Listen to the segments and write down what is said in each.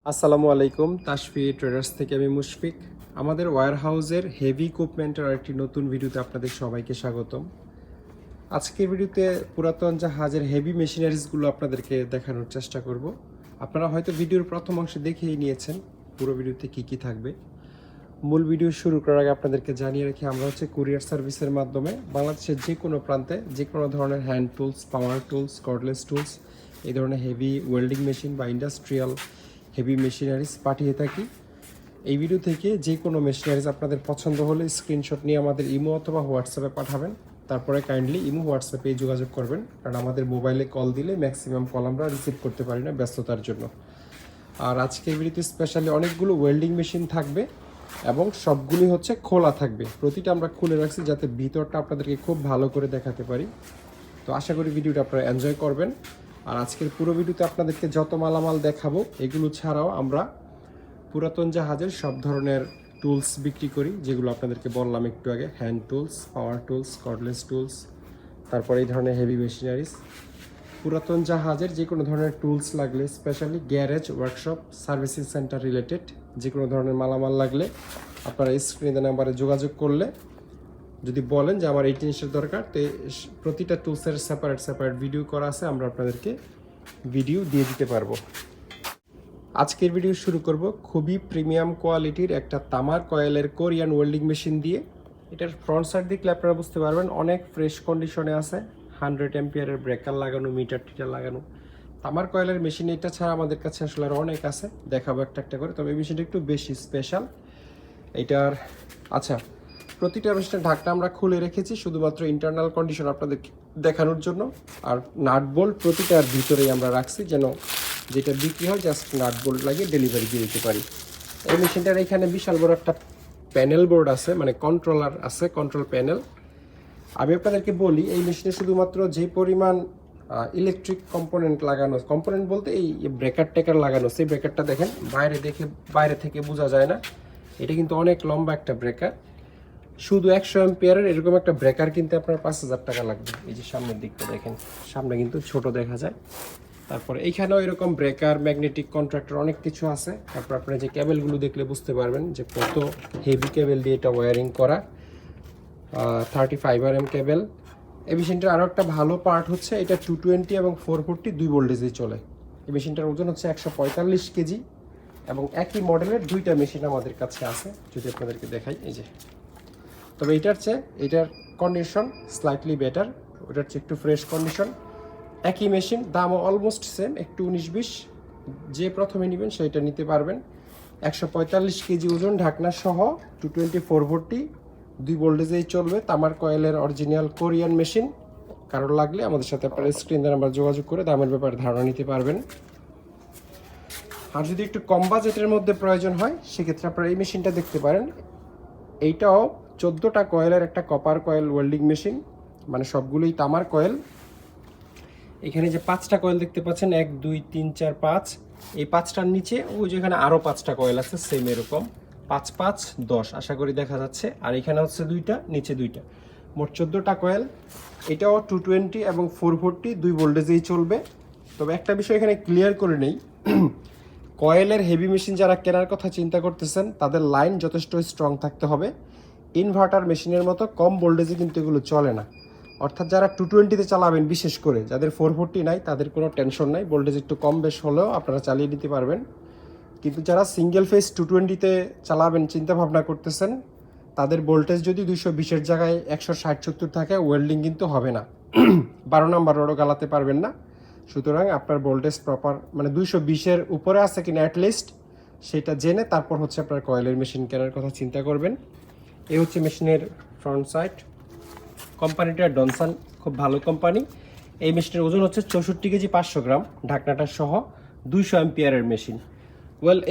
আসসালামু আলাইকুম, তাশফি ট্রেডার্স থেকে আমি মুশফিক। আমাদের ওয়্যার হাউসের হেভি ইকুইপমেন্টের একটি নতুন ভিডিওতে আপনাদের সবাইকে স্বাগতম। আজকের ভিডিওতে পুরাতন জাহাজের হেভি মেশিনারিজগুলো আপনাদেরকে দেখানোর চেষ্টা করব। আপনারা হয়তো ভিডিওর প্রথম অংশে দেখেই নিয়েছেন পুরো ভিডিওতে কি কি থাকবে। মূল ভিডিও শুরু করার আগে আপনাদেরকে জানিয়ে রাখি, আমরা কুরিয়ার সার্ভিসের মাধ্যমে বাংলাদেশের যে কোনো প্রান্তে যে কোনো ধরনের হ্যান্ড টুলস, পাওয়ার টুলস, কর্ডলেস টুলস, এই ধরনের হেভি ওয়েল্ডিং মেশিন বা ইন্ডাস্ট্রিয়াল হেভি মেশিনারিজ পাঠিয়ে থাকি। এই ভিডিও থেকে যে কোনো মেশিনারিজ আপনাদের পছন্দ হলে স্ক্রিনশট নিয়ে আমাদের ইমো অথবা হোয়াটসঅ্যাপে পাঠাবেন। তারপরে কাইন্ডলি ইমো হোয়াটসঅ্যাপে যোগাযোগ করবেন, কারণ আমাদের মোবাইলে কল দিলে ম্যাক্সিমাম কল আমরা রিসিভ করতে পারি না ব্যস্ততার জন্য। আর আজকের ভিডিওতে স্পেশালি অনেকগুলো ওয়েল্ডিং মেশিন থাকবে এবং সবগুলি খোলা থাকবে। প্রতিটা আমরা খুলে রাখছি যাতে ভিতরটা আপনাদেরকে খুব ভালো করে দেখাতে পারি। তো আশা করি ভিডিওটা আপনারা এনজয় করবেন। আর আজকের পুরো ভিডিওতে আপনাদেরকে যত মালামাল দেখাবো এগুলো ছাড়াও আমরা পুরাতন জাহাজের সব ধরনের টুলস বিক্রি করি, যেগুলো আপনাদেরকে বললাম একটু আগে, হ্যান্ড টুলস, পাওয়ার টুলস, কর্ডলেস টুলস, তারপরে এই ধরনের হেভি মেশিনারিজ। পুরাতন জাহাজের যে কোনো ধরনের টুলস লাগলে, specially garage, workshop, servicing centre related যে কোনো ধরনের মালামাল লাগলে আপনারা স্ক্রিনে নাম্বারে যোগাযোগ করলে, যদি বলেন যে আমার এই জিনিসের দরকার, তো প্রতিটা টুলসের সেপারেট ভিডিও করা আছে, আমরা আপনাদেরকে ভিডিও দিয়ে দিতে পারবো। আজকের ভিডিও শুরু করব খুবই প্রিমিয়াম কোয়ালিটির একটা তামার কয়েলের কোরিয়ান ওয়েল্ডিং মেশিন দিয়ে। এটার ফ্রন্ট সাইড দেখলে আপনারা বুঝতে পারবেন অনেক ফ্রেশ কন্ডিশনে আছে। 100 অ্যাম্পিয়ারের ব্রেকার লাগানো, মিটার টিটার লাগানো। তামার কয়েলের মেশিন এটা ছাড়া আমাদের কাছে আসলে আর অনেক আছে, দেখাবো একটা একটা করে। তবে এই মেশিনটা একটু বেশি স্পেশাল এটার। আচ্ছা, প্রতিটা মেশিনের ঢাকনা আমরা খুলে রেখেছি শুধুমাত্র ইন্টারনাল কন্ডিশন আপনাদের দেখানোর জন্য। আর নাট বোল্ট প্রতিটার ভিতরেই আমরা রাখছি, যেন যেটা বিক্রি হয় জাস্ট নাট বোল্ট লাগিয়ে ডেলিভারি দিয়ে দিতে পারি। এই মেশিনটার এখানে বিশাল বড় একটা প্যানেল বোর্ড আছে, মানে কন্ট্রোলার আছে, কন্ট্রোল প্যানেল। আমি আপনাদেরকে বলি, এই মেশিনে শুধুমাত্র যে পরিমাণ ইলেকট্রিক কম্পোনেন্ট লাগানো, কম্পোনেন্ট বলতে এই ব্রেকার টেকার লাগানো, সেই ব্রেকারটা দেখেন বাইরে থেকে বোঝা যায় না। এটা কিন্তু অনেক লম্বা একটা ব্রেকার। শুধু 100 অ্যাম্পিয়ারের এরকম একটা ব্রেকার কিনতে আপনার 5,000 টাকা লাগবে। এই যে সামনের দিকটা দেখেন, সামনে কিন্তু ছোট দেখা যায়। তারপরে এইখানেও এরকম ব্রেকার, ম্যাগনেটিক কন্ট্রাক্টর অনেক কিছু আছে। তারপর আপনারা যে কেবেলগুলো দেখলে বুঝতে পারবেন যে কত হেভি কেবেল দিয়ে এটা ওয়্যারিং করা। 35 কেবেল। এই মেশিনটার আরও একটা ভালো পার্ট হচ্ছে এটা 220 এবং 440 দুই ভোল্টেজেই চলে। এই মেশিনটার ওজন হচ্ছে 145 কেজি এবং একই মডেলের দুইটা মেশিন আমাদের কাছে আছে, যদি আপনাদেরকে দেখাই। এই যে, তবে এটার কন্ডিশন স্লাইটলি বেটার, ওটার চেয়ে একটু ফ্রেশ কন্ডিশন। একই মেশিন, দামও অলমোস্ট সেম, একটু 19-20। যে প্রথমে নেবেন সেইটা নিতে পারবেন। 145 কেজি ওজন, ঢাকনা সহ, 220 440 দুই ভোল্টেজেই চলবে। তামার কয়েলের অরিজিনাল কোরিয়ান মেশিন। কারোর লাগলে আমাদের সাথে আপনারা স্ক্রিনে নাম্বার যোগাযোগ করে দামের ব্যাপারে ধারণা নিতে পারবেন। আর যদি একটু কম বাজেটের মধ্যে প্রয়োজন হয় সেক্ষেত্রে আপনারা এই মেশিনটা দেখতে পারেন। এইটাও 14টা কয়েলের একটা কপার কয়েল ওয়েল্ডিং মেশিন, মানে সবগুলোই তামার কয়েল। এখানে যে 5টা কয়েল দেখতে পাচ্ছেন, 1 2 3 4 5, এই 5টার নিচে ওই যেখানে আরও 5টা কয়েল আছে সেম এরকম, 5 5 10 আশা করি দেখা যাচ্ছে। আর এখানে হচ্ছে 2টা, নিচে 2টা, মোট 14টা কয়েল। এটাও 220 এবং 440 দুই ভোল্টেজেই চলবে। তবে একটা বিষয় এখানে ক্লিয়ার করে নেই, কয়েলের হেভি মেশিন যারা কেনার কথা চিন্তা করতেছেন তাদের লাইন যথেষ্ট স্ট্রং থাকতে হবে। ইনভার্টার মেশিনের মতো কম ভোল্টেজে কিন্তু এগুলো চলে না। অর্থাৎ যারা 220-তে চালাবেন, বিশেষ করে যাদের 440 নাই, তাদের কোনো টেনশন নাই, ভোল্টেজ একটু কম বেশ হলেও আপনারা চালিয়ে নিতে পারবেন। কিন্তু যারা সিঙ্গেল ফেজ 220-তে চালাবেন চিন্তা ভাবনা করতেছেন, তাদের ভোল্টেজ যদি 220-এর জায়গায় 160-70 থাকে, ওয়েল্ডিং কিন্তু হবে না। 12 নাম্বার রডও গালাতে পারবেন না। সুতরাং আপনার ভোল্টেজ প্রপার, মানে 220-এর উপরে আছে কিনা অ্যাটলিস্ট সেটা জেনে তারপর আপনার কয়েলের মেশিন কেনার কথা চিন্তা করবেন। এই হচ্ছে মেশিনের ফ্রন্ট সাইড। কোম্পানিটা ডনসন, খুব ভালো কোম্পানি। এই মেশিনের ওজন হচ্ছে 64 কেজি 500 গ্রাম, ঢাকনাটা সহ, 200 অ্যাম্পিয়ারের মেশিন।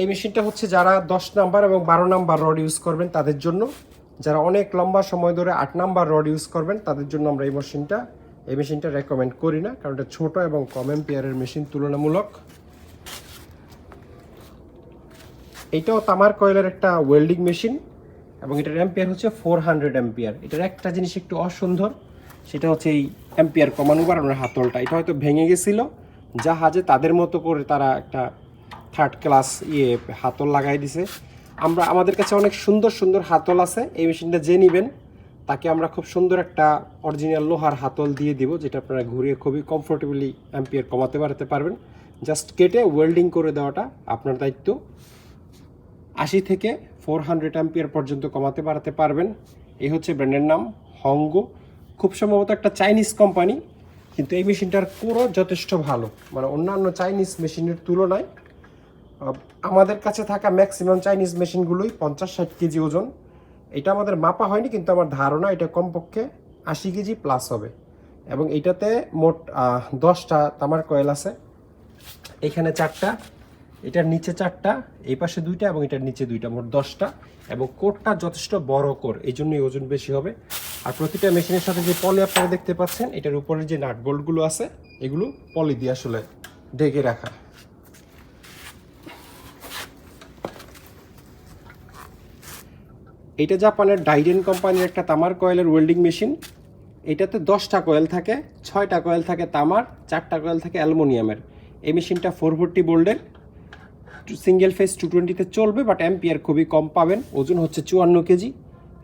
এই মেশিনটা যারা 10 নাম্বার এবং 12 নাম্বার রড ইউজ করবেন তাদের জন্য। যারা অনেক লম্বা সময় ধরে 8 নাম্বার রড ইউজ করবেন তাদের জন্য আমরা এই মেশিনটা রেকমেন্ড করি না, কারণ এটা ছোট এবং কম অ্যাম্পিয়ারের মেশিন তুলনামূলক। এইটাও তামার কয়েলের একটা ওয়েল্ডিং মেশিন এবং এটার অ্যাম্পিয়ার হচ্ছে 400 অ্যাম্পিয়ার। এটার একটা জিনিস একটু অসুন্দর, সেটা হচ্ছে এই অ্যাম্পিয়ার কমানো বাড়ানোর হাতলটা। এটা হয়তো ভেঙে গেছিলো জাহাজে, তাদের মতো করে তারা একটা থার্ড ক্লাস হাতল লাগাই দিছে। আমাদের কাছে অনেক সুন্দর সুন্দর হাতল আছে। এই মেশিনটা যে নেবেন তাকে আমরা খুব সুন্দর একটা অরিজিনাল লোহার হাতল দিয়ে দিব, যেটা আপনারা ঘুরিয়ে খুবই কমফোর্টেবলি অ্যাম্পিয়ার কমাতে বাড়াতে পারবেন। জাস্ট কেটে ওয়েল্ডিং করে দেওয়াটা আপনার দায়িত্ব। 80 থেকে 400 অ্যাম্পিয়ার পর্যন্ত কমাতে বাড়াতে পারবেন। এই হচ্ছে ব্র্যান্ডের নাম হংগো, খুব সম্ভবত একটা চাইনিজ কোম্পানি, কিন্তু এই মেশিনটার কোরও যথেষ্ট ভালো, মানে অন্যান্য চাইনিজ মেশিনের তুলনায় আমাদের কাছে থাকা ম্যাক্সিমাম চাইনিজ মেশিনগুলোই 50-60 কেজি ওজন। এটা আমাদের মাপা হয়নি, কিন্তু আমার ধারণা এটা কমপক্ষে 80 কেজি প্লাস হবে। এবং এটাতে মোট 10টা তামার কয়েল আছে, এখানে 4টা, এটার নিচে 4টা, এই পাশে 2টা এবং এটার নিচে 2টা, মোট 10টা। এবং কোরটা যথেষ্ট বড় কোর, এই জন্যই ওজন বেশি হবে। আর প্রতিটা মেশিনের সাথে যে পলি আপনারা দেখতে পাচ্ছেন, এটার উপরে যে নাট বোল্টগুলো আছে এগুলো পলি দিয়ে আসলে ঢেকে রাখা। এটা জাপানের ডাইডেন কোম্পানির একটা তামার কয়েলের ওয়েল্ডিং মেশিন। এটাতে 10টা কয়েল থাকে, 6টা কয়েল থাকে তামার, 4টা কয়েল থাকে অ্যালুমিনিয়ামের। এই মেশিনটা 440 ভোল্টের, সিঙ্গেল ফেজ 220-তে চলবে, বাট অ্যাম্পিয়ার খুবই কম পাবেন। ওজন হচ্ছে 54 কেজি।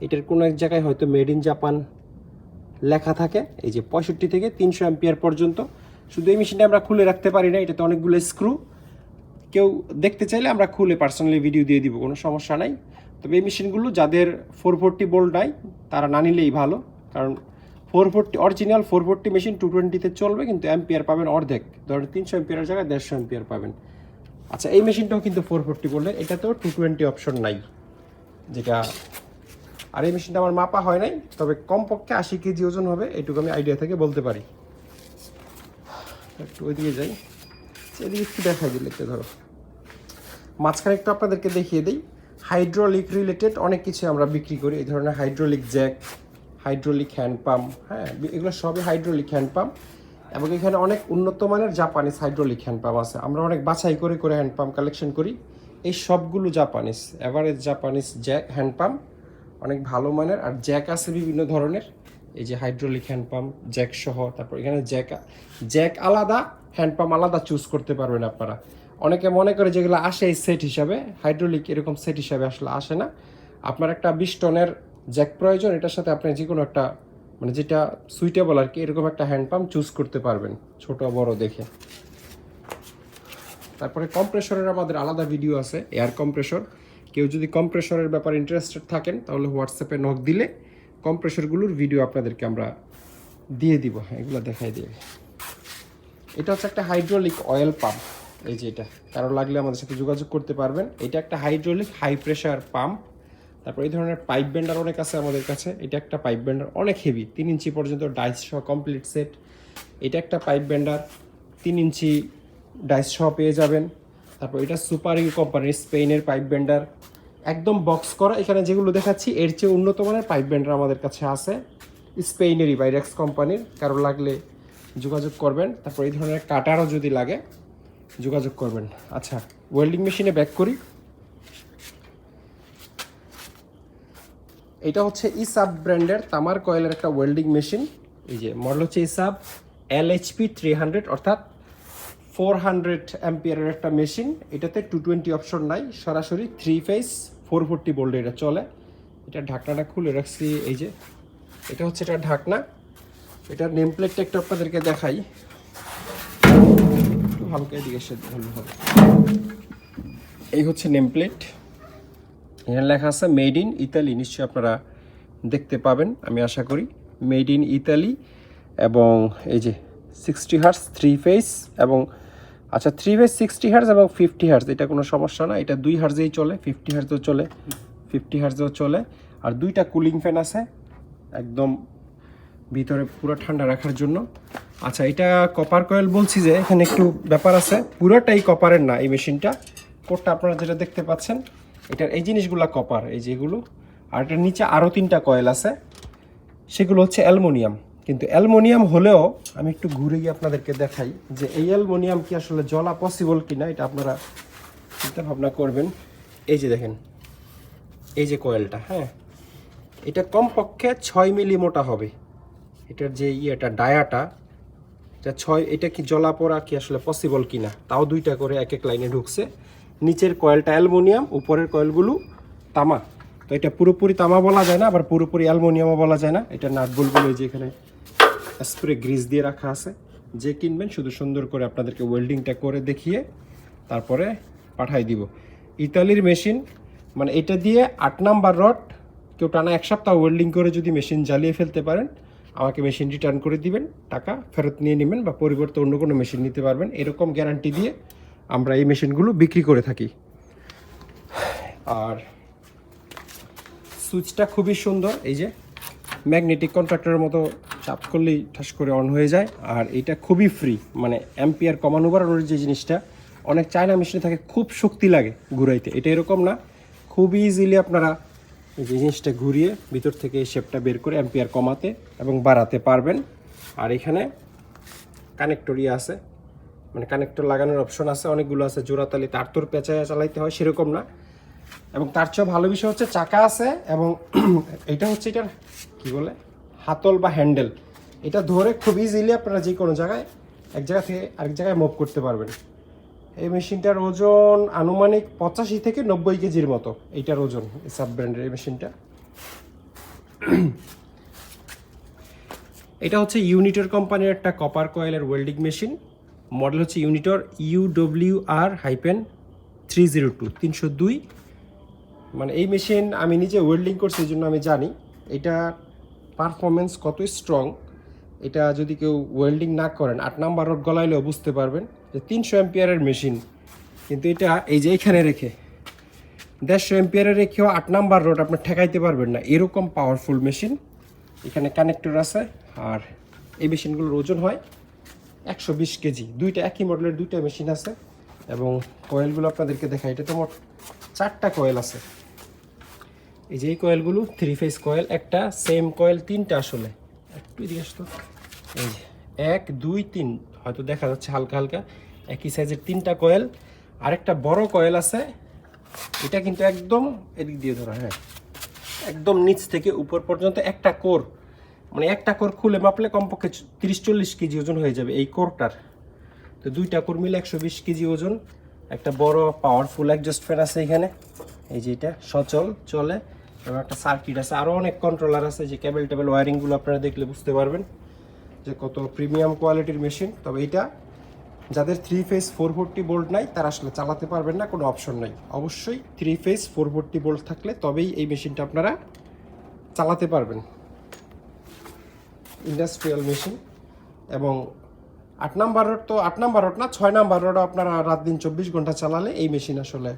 এটার কোনো এক জায়গায় হয়তো মেড ইন জাপান লেখা থাকে। এই যে 65 থেকে 300 অ্যাম্পিয়ার পর্যন্ত। শুধু এই মেশিনটা আমরা খুলে রাখতে পারি না, এটাতে অনেকগুলো স্ক্রু। কেউ দেখতে চাইলে আমরা খুলে পার্সোনালি ভিডিও দিয়ে দিব, কোনো সমস্যা নাই। তবে এই মেশিনগুলো যাদের 440 ভোল্ট নাই তারা না নিলেই ভালো, কারণ 440 অরিজিনাল 440 মেশিন 220-তে চলবে, কিন্তু অ্যাম্পিয়ার পাবেন অর্ধেক, ধরেন 300 অ্যাম্পিয়ারের জায়গায় 150 অ্যাম্পিয়ার পাবেন। আচ্ছা, এই মেশিনটাও কিন্তু 440 ভোল্টের, এটাতেও 220 অপশন নাই যেটা। আর এই মেশিনটা আমার মাপা হয় নাই, তবে কমপক্ষে 80 কেজি ওজন হবে, এইটুকু আমি আইডিয়া থেকে বলতে পারি। একটু ওইদিকে যাই, এদিকে একটু দেখাই দিলে, ধরো মাঝখানে একটু আপনাদেরকে দেখিয়ে দিই। হাইড্রোলিক রিলেটেড অনেক কিছু আমরা বিক্রি করি, এই ধরনের hydraulic Jack, hydraulic hand pump, হ্যাঁ এগুলো সবই হাইড্রোলিক হ্যান্ড পাম্প। এবং এখানে অনেক উন্নত মানের জাপানিজ হাইড্রোলিক হ্যান্ড পাম্প আছে। আমরা অনেক বাছাই করে করে হ্যান্ড পাম্প কালেকশন করি, এই সবগুলো Japanese, average Japanese Jack hand pump, অনেক ভালো মানের। আর জ্যাক আছে বিভিন্ন ধরনের, এই যে হাইড্রোলিক হ্যান্ড পাম্প জ্যাক সহ। তারপর এখানে জ্যাক আলাদা, হ্যান্ড পাম্প আলাদা চুজ করতে পারবেন আপনারা। অনেকে মনে করে যেগুলো আসে এই সেট হিসাবে, হাইড্রোলিক এরকম সেট হিসাবে আসলে আসে না। আপনার একটা 20 টনের জ্যাক প্রয়োজন, এটার সাথে আপনি যে কোনো একটা, মানে যেটা সুইটেবল আর কি, এরকম একটা হ্যান্ড পাম্প চুজ করতে পারবেন, ছোট বড় দেখে। তারপরে কম্প্রেসরের আমাদের আলাদা ভিডিও আছে, এয়ার কম্প্রেসর। কেউ যদি কম্প্রেসরের ব্যাপারে ইন্টারেস্টেড থাকেন তাহলে হোয়াটসঅ্যাপে নক দিলে কম্প্রেসরগুলোর ভিডিও আপনাদেরকে আমরা দিয়ে দিব, হ্যাঁ এগুলো দেখাই দিয়ে। এটা হচ্ছে একটা হাইড্রোলিক অয়েল পাম্প, এই যে এটা, কারো লাগলে আমাদের সাথে যোগাযোগ করতে পারবেন। এটা একটা হাইড্রোলিক হাই প্রেশার পাম্প। তারপর এই ধরনের পাইপ বেন্ডার অনেক আছে আমাদের কাছে। এটা একটা পাইপ বেন্ডার অনেক হেভি, 3 ইঞ্চি পর্যন্ত ডাইস সহ কমপ্লিট সেট। এটা একটা পাইপ বেন্ডার 3 ইঞ্চি ডাইস সহ পেয়ে যাবেন। তারপর এটা সুপার ইউ কোম্পানির স্পেনের পাইপ বেন্ডার, একদম বক্স করা। এখানে যেগুলো দেখাচ্ছি এর চেয়ে উন্নত মানের পাইপ বেন্ডার আমাদের কাছে আছে, স্পেনেরই বাইরেক্স কোম্পানির, কারো লাগলে যোগাযোগ করবেন। তারপর এই ধরনের কাটারও যদি লাগে যোগাযোগ করবেন। আচ্ছা, ওয়েল্ডিং মেশিনে ব্যাক করি। এটা হচ্ছে ইসাব ব্র্যান্ডের তামার কয়েলের একটা ওয়েল্ডিং মেশিন। এই যে মডেল হচ্ছে ইসাব LHP 300, অর্থাৎ 400 অ্যাম্পিয়ারের একটা মেশিন। এটাতে 220 অপশন নাই, সরাসরি 3 ফেজ 440 ভোল্টে এটা চলে। এটা ঢাকনাটা খুলে রাখছি, এই যে এটা হচ্ছে এটা ঢাকনা। এটার নেম প্লেটটা একটু আপনাদেরকে দেখাই, একটু হালকা এদিকে ভালো হবে। এই হচ্ছে নেম প্লেট, এখানে লেখা আছে মেড ইন ইতালি, নিশ্চয়ই আপনারা দেখতে পাবেন আমি আশা করি, মেড ইন ইতালি। এবং এই যে 60 হার্জ 3 ফেজ, এবং আচ্ছা 3 ফেজ 60 হার্জ এবং 50 হার্জ, এটা কোনো সমস্যা না। এটা 2 হার্জেই চলে, 50 হার্জেও চলে, 50 হার্জেও চলে। আর 2টা কুলিং ফ্যান আছে একদম ভিতরে পুরো ঠান্ডা রাখার জন্য। আচ্ছা, এটা কপার কয়েল বলছি যে এখানে একটু ব্যাপার আছে, পুরোটাই কপারের না এই মেশিনটা। কোডটা আপনারা যেটা দেখতে পাচ্ছেন এটার এই জিনিসগুলো কপার, এই যেগুলো। আর এটার নিচে আরও 3টা কয়েল আছে, সেগুলো হচ্ছে অ্যালুমিনিয়াম। কিন্তু অ্যালুমিনিয়াম হলেও আমি একটু ঘুরে গিয়ে আপনাদেরকে দেখাই যে এই অ্যালুমিনিয়াম কি আসলে জ্বলা পসিবল কিনা, এটা আপনারা চিন্তা ভাবনা করবেন। এই যে দেখেন, এই যে কয়েলটা, হ্যাঁ এটা কমপক্ষে 6 মিলি মোটা হবে। এটার যে ইয়েটা ডায়াটা, এটা 6, এটা কি জ্বলা পোড়া কি আসলে পসিবল কিনা। তাও 2টা করে এক এক লাইনে ঢুকছে। নিচের কয়েলটা অ্যালুমিনিয়াম, উপরের কয়েলগুলো তামা। তো এটা পুরোপুরি তামা বলা যায় না, আবার পুরোপুরি অ্যালুমিনিয়ামও বলা যায় না। এটা নাট বোল্টগুলো যে এখানে স্প্রে গ্রিজ দিয়ে রাখা আছে, যে কিনবেন শুধু সুন্দর করে আপনাদেরকে ওয়েল্ডিংটা করে দেখিয়ে তারপরে পাঠাই দিব। ইতালির মেশিন, মানে এটা দিয়ে 8 নাম্বার রড কেউ টানা 1 সপ্তাহ ওয়েল্ডিং করে যদি মেশিন জ্বালিয়ে ফেলতে পারেন, আমাকে মেশিন রিটার্ন করে দিবেন, টাকা ফেরত নিয়ে নেবেন বা পরিবর্তে অন্য কোনো মেশিন নিতে পারবেন। এরকম গ্যারান্টি দিয়ে আমরা এই মেশিনগুলো বিক্রি করে থাকি। আর সুইচটা খুবই সুন্দর, এই যে ম্যাগনেটিক কন্ট্রাক্টরের মতো চাপ করলেই ঠাস করে অন হয়ে যায়। আর এটা খুবই ফ্রি, মানে অ্যাম্পিয়ার কমানো বাড়ানোর যে জিনিসটা অনেক চায়না মেশিনে থাকে, খুব শক্তি লাগে ঘুরাইতে, এটা এরকম না, খুব ইজিলি আপনারা এই জিনিসটা ঘুরিয়ে ভিতর থেকে এই শেপটা বের করে অ্যাম্পিয়ার কমাতে এবং বাড়াতে পারবেন। আর এখানে কানেক্টরই আছে, মানে কানেক্টর লাগানোর অপশন আছে, অনেকগুলো আছে, জোড়াতালি তার তোর পেঁচায় চালাইতে হয় সেরকম না। এবং তার চেয়েও ভালো বিষয় হচ্ছে চাকা আছে, এবং এটা হচ্ছে এটার কি বলে হাতল বা হ্যান্ডেল, এটা ধরে খুব ইজিলি আপনারা যে কোনো জায়গায় এক জায়গা থেকে আরেক জায়গায় মুভ করতে পারবেন। এই মেশিনটার ওজন আনুমানিক 85 থেকে 90 কেজির মতো, এইটার ওজন সাব ব্র্যান্ডের এই মেশিনটা। এটা হচ্ছে ইউনিটর কোম্পানির একটা কপার কয়েলের ওয়েল্ডিং মেশিন, মডেল হচ্ছে ইউনিটর UWR-302 302। মানে এই মেশিন আমি নিজে ওয়েল্ডিং করছি, এই জন্য আমি জানি এটা পারফরমেন্স কত স্ট্রং। এটা যদি কেউ ওয়েল্ডিং না করেন 8 নাম্বার রড গলাইলেও বুঝতে পারবেন যে 300 অ্যাম্পিয়ারের মেশিন, কিন্তু এটা এই যে এখানে রেখে 150 অ্যাম্পিয়ারে রেখেও 8 নাম্বার রড আপনি ঠেকাইতে পারবেন না, এরকম পাওয়ারফুল মেশিন। এখানে কানেক্টর আছে। আর এই মেশিনগুলোর ওজন হয় 120 কেজি। দুইটা একই মডেলের দুইটা মেশিন আছে, এবং কয়েলগুলো আপনাদেরকে দেখাই। এটা তো মোট 4টা কয়েল আছে। এই যে এই কয়েলগুলো 3 ফেজ কয়েল, একটা সেম কয়েল 3টা, আসলে একটু এদিকে আসতো, এই যে 1 2 3 হয়তো দেখা যাচ্ছে হালকা হালকা, একই সাইজের 3টা কয়েল। আরেকটা বড় কয়েল আছে, এটা কিন্তু একদম এদিক দিয়ে ধরা, হ্যাঁ একদম নিচ থেকে উপর পর্যন্ত একটা কোর, মানে একটা কোর খুলে মাপলে কমপক্ষে 30-40 কেজি ওজন হয়ে যাবে এই কোরটার। তো দুইটা কোর মিলে 120 কেজি ওজন। একটা বড় পাওয়ারফুল অ্যাডজাস্ট ফ্যান আছে এখানে, এই যে এটা সচল চলে, এবং একটা সার্কিট আছে, আরও অনেক কন্ট্রোলার আছে। যে কেবল টেবল ওয়ারিংগুলো আপনারা দেখলে বুঝতে পারবেন যে কত প্রিমিয়াম কোয়ালিটির মেশিন। তবে এটা যাদের 3 ফেজ 440 ভোল্ট নাই তারা আসলে চালাতে পারবেন না, কোনো অপশন নাই। অবশ্যই 3 ফেজ 440 ভোল্ট থাকলে তবেই এই মেশিনটা আপনারা চালাতে পারবেন। ইন্ডাস্ট্রিয়াল মেশিন, এবং 8 নাম্বার রড তো 8 নাম্বার রড না, 6 নাম্বার রডও আপনারা রাত দিন 24 ঘন্টা চালালে এই মেশিন আসলে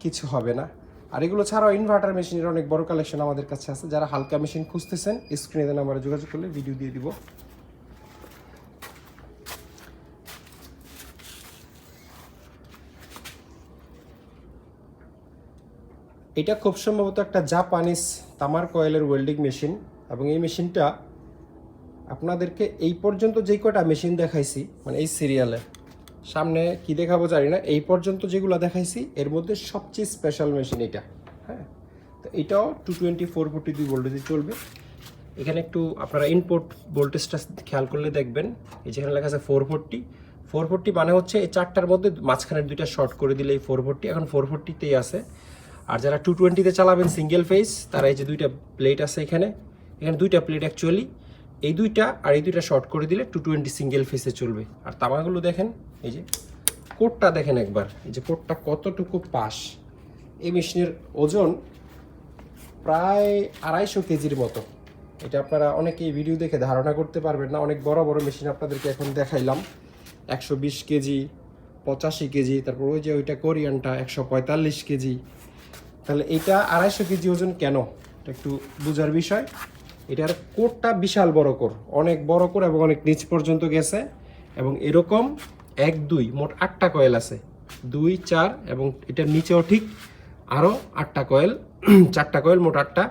কিছু হবে না। আর এগুলো ছাড়াও ইনভার্টার মেশিনের অনেক বড় কালেকশন আমাদের কাছে আছে। যারা হালকা মেশিন খুঁজতেছেন স্ক্রিনে নাম্বারে যোগাযোগ করলে ভিডিও দিয়ে দিব। এটা খুব সম্ভবত একটা জাপানিজ তামার কয়েলের ওয়েল্ডিং মেশিন, এবং এই মেশিনটা আপনাদেরকে এই পর্যন্ত যেই কটা মেশিন দেখাইছি, মানে এই সিরিয়ালে সামনে কি দেখাবো জানি না, এই পর্যন্ত যেগুলো দেখাইছি এর মধ্যে সবচেয়ে স্পেশাল মেশিন এটা। হ্যাঁ, তো এটাও 220 442 ভোল্টেজে চলবে। এখানে একটু আপনারা ইনপুট ভোল্টেজটা খেয়াল করলে দেখবেন, এই যেখানে লেখা আছে 440 মানে হচ্ছে এই 4টার মধ্যে মাঝখানের 2টা শর্ট করে দিলে এই 440, এখন 440তেই আছে। আর যারা 220-তে চালাবেন সিঙ্গেল ফেজ, তারা এই যে 2টা প্লেট আছে এখানে 2টা প্লেট অ্যাকচুয়ালি, এই 2টা আর এই 2টা শর্ট করে দিলে 220 সিঙ্গেল ফেসে চলবে। আর তামাগুলো দেখেন, এই যে কোটটা দেখেন একবার, এই যে কোটটা কতটুকু পাশ। এই মেশিনের ওজন প্রায় 250 কেজির মতো। এটা আপনারা অনেকেই ভিডিও দেখে ধারণা করতে পারবেন না। অনেক বড় বড় মেশিন আপনাদেরকে এখন দেখাইলাম, 120 কেজি, 85 কেজি, তারপর ওই যে ওইটা কোরিয়ানটা 145 কেজি। তাহলে এটা 250 কেজি ওজন কেন, এটা একটু বোঝার বিষয়। এটার কোরটা বিশাল বড় কোর, অনেক বড় কোর, এবং অনেক নিচ পর্যন্ত গেছে। এবং এরকম 1 2 মোট 8টা কয়েল আছে, 2 4, এবং এটার নিচেও ঠিক আরও 8টা কয়েল, 4টা কয়েল, মোট 8টা।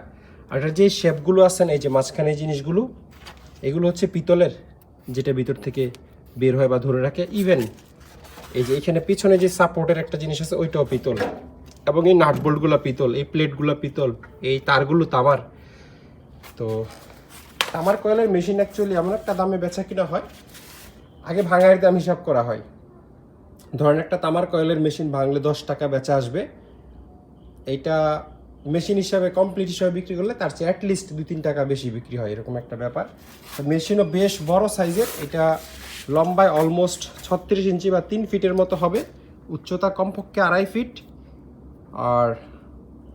আর এটার যে শেপগুলো আছেন, এই যে মাঝখানে জিনিসগুলো, এগুলো হচ্ছে পিতলের, যেটা ভিতর থেকে বের হয় বা ধরে রাখে। ইভেন এই যে এখানে পিছনে যে সাপোর্টের একটা জিনিস আছে ওইটাও পিতল, এবং এই নাট বোল্টগুলো পিতল, এই প্লেটগুলো পিতল, এই তারগুলো তামার। তো তামার কয়েলের মেশিন অ্যাকচুয়ালি এমন একটা দামে বেচা কিনা হয়, আগে ভাঙায়ের দাম হিসাব করা হয়। ধরেন একটা তামার কয়েলের মেশিন ভাঙলে 10 টাকা বেচা আসবে, এইটা মেশিন হিসাবে কমপ্লিট হিসাবে বিক্রি করলে তার চেয়ে অ্যাটলিস্ট 2-3 টাকা বেশি বিক্রি হয়, এরকম একটা ব্যাপার। তো মেশিনও বেশ বড় সাইজের, এটা লম্বায় অলমোস্ট 36 ইঞ্চি বা 3 ফিটের মতো হবে, উচ্চতা কমপক্ষে 2.5 ফিট, আর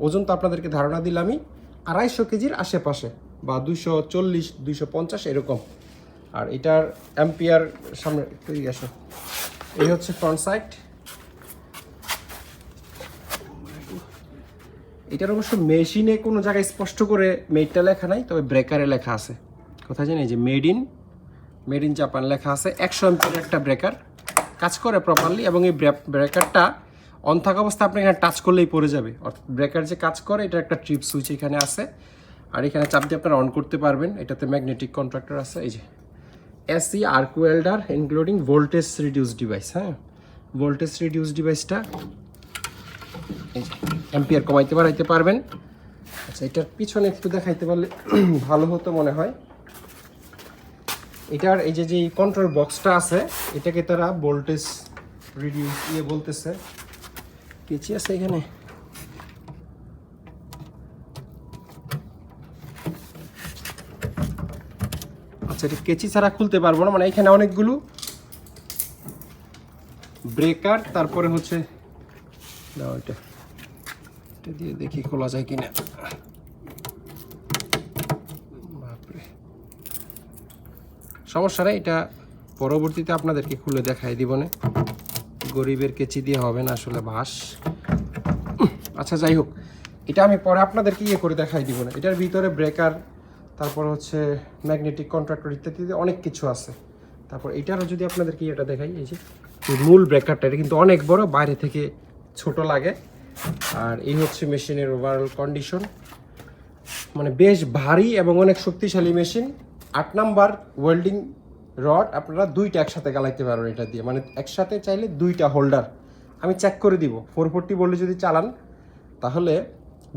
ওজন তো আপনাদেরকে ধারণা দিলামই 250 কেজির আশেপাশে বা 240-250 এরকম। আর এটার অ্যাম্পিয়ার সামনে একটু আসো, এই হচ্ছে ফ্রন্ট সাইড। এটার অবশ্য মেশিনে কোনো জায়গায় স্পষ্ট করে মেডটা লেখা নাই, তবে ব্রেকারে লেখা আছে। কোথায় জানি যে মেড ইন জাপান লেখা আছে। 100 অ্যাম্পিয়ারের একটা ব্রেকার, কাজ করে প্রপারলি, এবং এই ব্রেকারটা অন থাকা অবস্থায় আপনি এখানে টাচ করলেই পড়ে যাবে। অর্থাৎ ব্রেকার যে কাজ করে, এটা একটা ট্রিপ সুইচ এখানে আছে, আর এখানে চাপ দিয়ে আপনারা অন করতে পারবেন। এটাতে ম্যাগনেটিক কন্ট্রাক্টর আছে, এই যে AC arc welder including voltage reduce device. হ্যাঁ, ভোল্টেজ রিডিউস ডিভাইসটা অ্যাম্পিয়ার কমাইতে বাড়াইতে পারবেন। আচ্ছা, এটার পিছনে একটু দেখাইতে পারলে ভালো হতো মনে হয়। এটার এই যে কন্ট্রোল বক্সটা আছে, এটাকে তারা ভোল্টেজ রিডিউস বলতেছে। কেচি আছে এখানে, আচ্ছা এটা কেচি ছাড়া খুলতে পারবো না, মানে এখানে অনেকগুলো ব্রেকার, তারপরে হচ্ছে এটা দিয়ে দেখি খোলা যায় কিনা। বাপরে, সমস্যা নেই, এটা পরবর্তীতে আপনাদেরকে খুলে দেখাই দিব না, গরিবের কেচি দিয়ে হবে না আসলে বাস। আচ্ছা যাই হোক, এটা আমি পরে আপনাদেরকে করে দেখাই দিব না। এটার ভিতরে ব্রেকার, তারপর হচ্ছে ম্যাগনেটিক কন্ট্রাক্টর ইত্যাদি অনেক কিছু আছে। তারপর এটারও যদি আপনাদেরকে এটা দেখাই, এই যে মূল ব্রেকারটা, এটা কিন্তু অনেক বড়, বাইরে থেকে ছোট লাগে। আর এই হচ্ছে মেশিনের ওভারঅল কন্ডিশন, মানে বেশ ভারী এবং অনেক শক্তিশালী মেশিন। 8 নাম্বার ওয়েল্ডিং রড আপনারা 2টা একসাথে গালাইতে পারবেন এটা দিয়ে, মানে একসাথে চাইলে 2টা হোল্ডার। আমি চেক করে দিব, 440 বলে যদি চালান তাহলে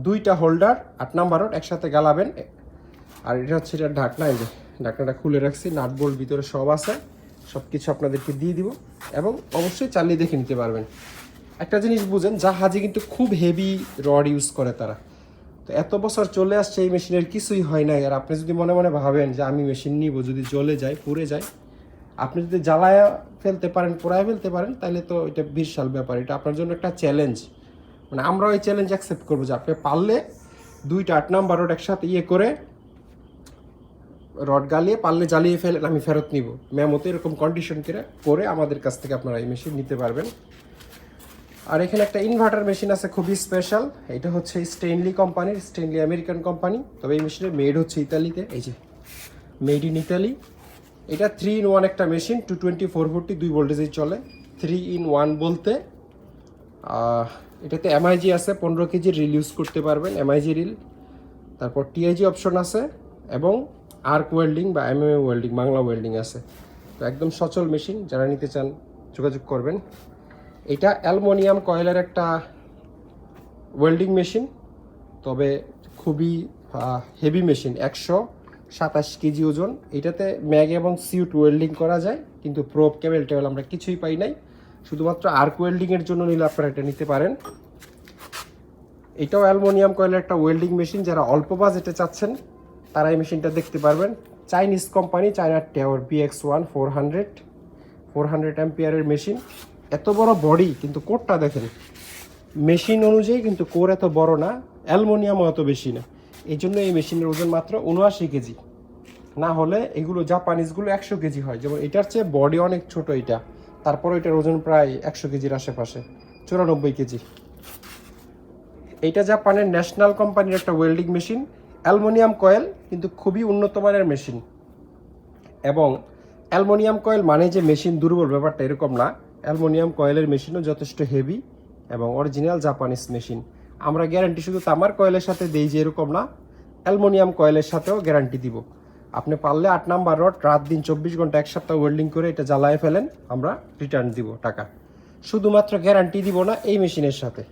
2টা হোল্ডার 8 নাম্বার রড একসাথে গালাবেন। আর এটা হচ্ছে এটা ঢাকনা, এই যে ঢাকনাটা খুলে রাখছি, নাট বোল্ট ভিতরে সব আছে, সব কিছু আপনাদেরকে দিয়ে দিব, এবং অবশ্যই চালিয়ে দেখে নিতে পারবেন। একটা জিনিস বুঝেন, জাহাজে কিন্তু খুব হেভি রড ইউজ করে তারা, তো এত বছর চলে আসছে এই মেশিনের কিছুই হয় না। আর আপনি যদি মনে মনে ভাবেন যে আমি মেশিন নিব, যদি জ্বলে যায় পুড়ে যায়, আপনি যদি জ্বালায় ফেলতে পারেন, পোড়ায় ফেলতে পারেন, তাহলে তো এটা বিশাল ব্যাপার, এটা আপনার জন্য একটা চ্যালেঞ্জ। মানে আমরা ওই চ্যালেঞ্জ অ্যাকসেপ্ট করবো যে আপনি পারলে 2টা 8 নাম্বার রড একসাথে করে রড গালিয়ে পারলে জ্বালিয়ে ফেলেন, আমি ফেরত নিব মেমোতে, এরকম কন্ডিশন করে আমাদের কাছ থেকে আপনারা এই মেশিন নিতে পারবেন। আর এখানে একটা ইনভার্টার মেশিন আছে খুবই স্পেশাল, এটা হচ্ছে স্টেনলি কোম্পানির, স্টেনলি আমেরিকান কোম্পানি, তবে এই মেশিনের মেড হচ্ছে ইতালিতে, এই যে মেড ইন ইতালি। এটা 3-in-1 একটা মেশিন, 220 440 2 ভোল্টেজেই চলে। 3-in-1 বলতে এটাতে এমআইজি আছে, 15 কেজি রিল ইউজ করতে পারবেন, এমআইজি রিল। তারপর টিআইজি অপশন আছে, এবং আর্ক ওয়েল্ডিং বা এমএমএ ওয়েল্ডিং, বাংলা ওয়েল্ডিং আছে। তো একদম সচল মেশিন, যারা নিতে চান যোগাযোগ করবেন। এটা অ্যালুমিনিয়াম কয়েলের একটা ওয়েল্ডিং মেশিন, তবে খুবই হেভি মেশিন, 127 কেজি ওজন। এটাতে ম্যাগ এবং সিউট ওয়েল্ডিং করা যায়, কিন্তু প্রোব কেবল টেবল আমরা কিছুই পাই নাই, শুধুমাত্র আর্ক ওয়েল্ডিংয়ের জন্য নিলে আপনারা এটা নিতে পারেন। এটাও অ্যালুমিনিয়াম কয়েলের একটা ওয়েল্ডিং মেশিন, যারা অল্প বাজেটে চাচ্ছেন তারা এই মেশিনটা দেখতে পারবেন। চাইনিজ কোম্পানি, চায়নার টাওয়ার BX1 400 অ্যাম্পিয়ারের মেশিন। এত বড় বডি, কিন্তু কোরটা দেখেন মেশিন অনুযায়ী কিন্তু কোর এত বড় না, অ্যালুমিনিয়ামও এত বেশি না। এই জন্য এই মেশিনের ওজন মাত্র 79 কেজি, না হলে এগুলো জাপানিজগুলো 100 কেজি হয়। যেমন এটার চেয়ে বডি অনেক ছোট এটা, তারপর এটার ওজন প্রায় 100 কেজির আশেপাশে, 94 কেজি। এইটা জাপানের ন্যাশনাল কোম্পানির একটা ওয়েল্ডিং মেশিন, অ্যালুমিনিয়াম কয়েল, কিন্তু খুবই উন্নত মানের মেশিন। এবং অ্যালুমিনিয়াম কয়েল মানে যে মেশিন দুর্বল, ব্যাপারটা এরকম না। অ্যালুমিনিয়াম কয়েলের মেশিনও যথেষ্ট হেভি এবং অরিজিনাল জাপানিজ মেশিন। আমরা গ্যারান্টি শুধু তামার কয়েলের সাথে দেই যে এরকম না, অ্যালুমিনিয়াম কয়েলের সাথেও গ্যারান্টি দিব। আপনি পারলে 8 নাম্বার রড রাত দিন 24 ঘন্টা 1 সপ্তাহ ওয়েল্ডিং করে এটা জ্বালায় ফেলেন, আমরা রিটার্ন দিব টাকা। শুধুমাত্র গ্যারান্টি দিব না এই মেশিনের সাথে।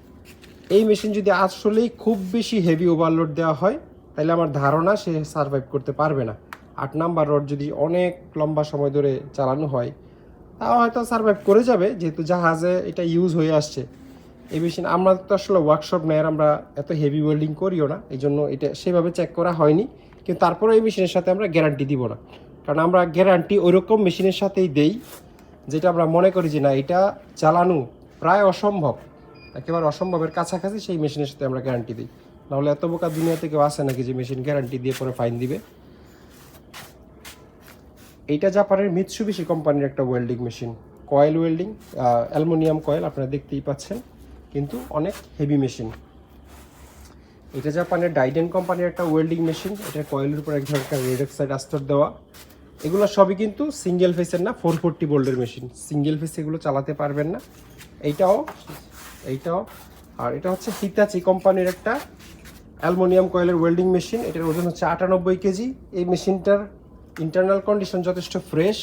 এই মেশিন যদি আসলেই খুব বেশি হেভি ওভারলোড দেওয়া হয়, তাহলে আমার ধারণা সে সার্ভাইভ করতে পারবে না। 8 নাম্বার রড যদি অনেক লম্বা সময় ধরে চালানো হয়, তাও হয়তো সার্ভাইভ করে যাবে, যেহেতু জাহাজে এটা ইউজ হয়ে আসছে। এই মেশিন আমরা তো আসলে ওয়ার্কশপ নেই, আর আমরা এত হেভি ওয়েল্ডিং করিও না, এই জন্য এটা সেভাবে চেক করা হয়নি। কিন্তু তারপরে এই মেশিনের সাথে আমরা গ্যারান্টি দিব না, কারণ আমরা গ্যারান্টি ওইরকম মেশিনের সাথেই দেই যেটা আমরা মনে করি যে না এটা চালানো প্রায় অসম্ভব, একেবারে অসম্ভবের কাছাকাছি, সেই মেশিনের সাথে আমরা গ্যারান্টি দিই। নাহলে এত বোকা দুনিয়াতে কেউ আসে নাকি যে মেশিন গ্যারান্টি দিয়ে পরে ফাইন দিবে। এইটা জাপানের মিৎসুবিশি কোম্পানির একটা welding machine, coil welding, aluminium coil আপনারা দেখতেই পাচ্ছেন, কিন্তু অনেক হেভি মেশিন। এটা জাপানের ডাইডেন কোম্পানির একটা ওয়েল্ডিং মেশিন, এটা কয়েলের উপর এক ধরনের রেড অক্সাইড আস্তর দেওয়া। এগুলো সবই কিন্তু সিঙ্গেল ফেসের না, 440 ভোল্টের মেশিন, সিঙ্গেল ফেস এগুলো চালাতে পারবেন না। এইটাও, আর এটা হচ্ছে হিতাচি কোম্পানির একটা অ্যালুমিনিয়াম কয়েলের ওয়েল্ডিং মেশিন, এটার ওজন হচ্ছে 98 কেজি। এই মেশিনটার ইন্টারনাল কন্ডিশন যথেষ্ট ফ্রেশ,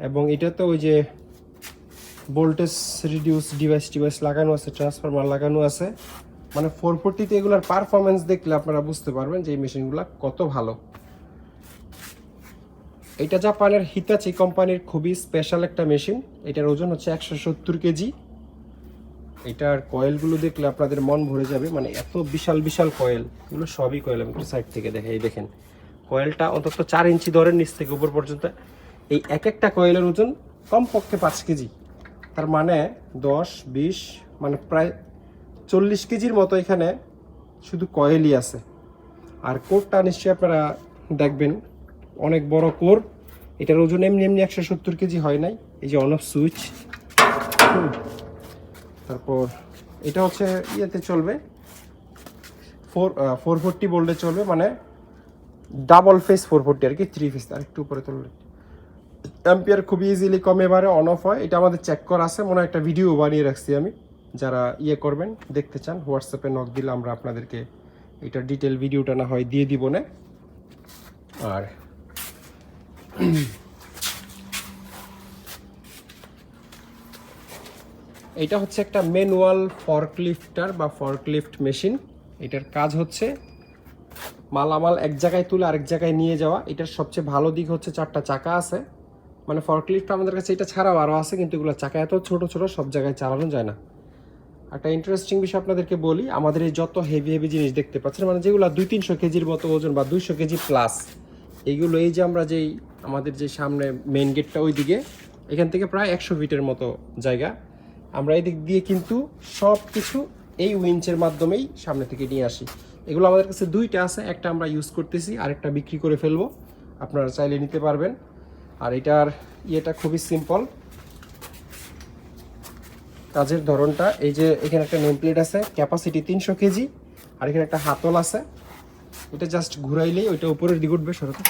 এবং এটাতে ওই যে ভোল্টেজ রিডিউস ডিভাইস লাগানো আছে, ট্রান্সফরমার লাগানো আছে। মানে 440তে এগুলোর পারফরমেন্স দেখলে আপনারা বুঝতে পারবেন যে এই মেশিনগুলো কত ভালো। এটা জাপানের হিতাচি কোম্পানির খুবই স্পেশাল একটা মেশিন, এটার ওজন হচ্ছে 170 কেজি। এটার কয়েলগুলো দেখলে আপনাদের মন ভরে যাবে, মানে এত বিশাল বিশাল কয়েল, এগুলো সবই কয়েল। আমি একটু সাইড থেকে দেখাই, এই দেখেন কয়েলটা অন্তত 4 ইঞ্চি ধরেন নিচ থেকে উপর পর্যন্ত। এই এক একটা কয়েলের ওজন কমপক্ষে 5 কেজি, তার মানে 10, 20, মানে প্রায় 40 কেজির মতো এখানে শুধু কয়েলই আছে। আর কোরটা নিশ্চয়ই আপনারা দেখবেন, অনেক বড় কোর। এটার ওজন এমনি 170 কেজি হয় নাই। এই যে অন অফ সুইচ, তারপর এটা হচ্ছে ইয়েতে চলবে, 440 ভোল্টে চলবে, মানে ডাবল ফেস 440 আর কি, 3 ফেস। আর একটু উপরে তুললে অ্যাম্পিয়ার খুবই ইজিলি কমে বাড়ে, অন অফ হয়। এটা আমাদের চেক করা আছে, মনে হয় একটা ভিডিও বানিয়ে রাখছি আমি। যারা করবেন, দেখতে চান, হোয়াটসঅ্যাপে নক দিলে আমরা আপনাদেরকে এটা ডিটেল ভিডিওটা না হয় দিয়ে দিব না। আর এটা হচ্ছে একটা ম্যানুয়াল ফর্কলিফটার বা ফর্কলিফট মেশিন। এটার কাজ হচ্ছে মালামাল এক জায়গায় তুলে আরেক জায়গায় নিয়ে যাওয়া। এটার সবচেয়ে ভালো দিক হচ্ছে 4টা চাকা আছে, মানে ফর্কলিফট আমাদের কাছে এটা ছাড়াও আরও আছে, কিন্তু এগুলো চাকা এত ছোট ছোট সব জায়গায় চালানো যায় না। একটা ইন্টারেস্টিং বিষয় আপনাদেরকে বলি, আমাদের এই যত হেভি জিনিস দেখতে পাচ্ছেন, মানে যেগুলো 200-300 কেজির মতো ওজন বা 200 কেজি প্লাস, এইগুলো এই যে আমরা যেই আমাদের যে সামনে মেইন গেটটা ওই দিকে, এখান থেকে প্রায় 100 ফিটের মতো জায়গা, আমরা এই দিক দিয়ে কিন্তু সব কিছু এই উইঞ্চের মাধ্যমেই সামনে থেকে নিয়ে আসি। এগুলো আমাদের কাছে 2টা আছে, একটা আমরা ইউজ করতেছি, আরেকটা বিক্রি করে ফেলবো, আপনারা চাইলে নিতে পারবেন। আর এটার ইয়েটা খুবই সিম্পল, কাজের ধরনটা এই যে এখানে একটা নেম প্লেট আছে, ক্যাপাসিটি 300 কেজি, আর এখানে একটা হাতল আছে, এটা জাস্ট ঘুরাইলেই ওইটা উপরের দিকে উঠবে। সরতে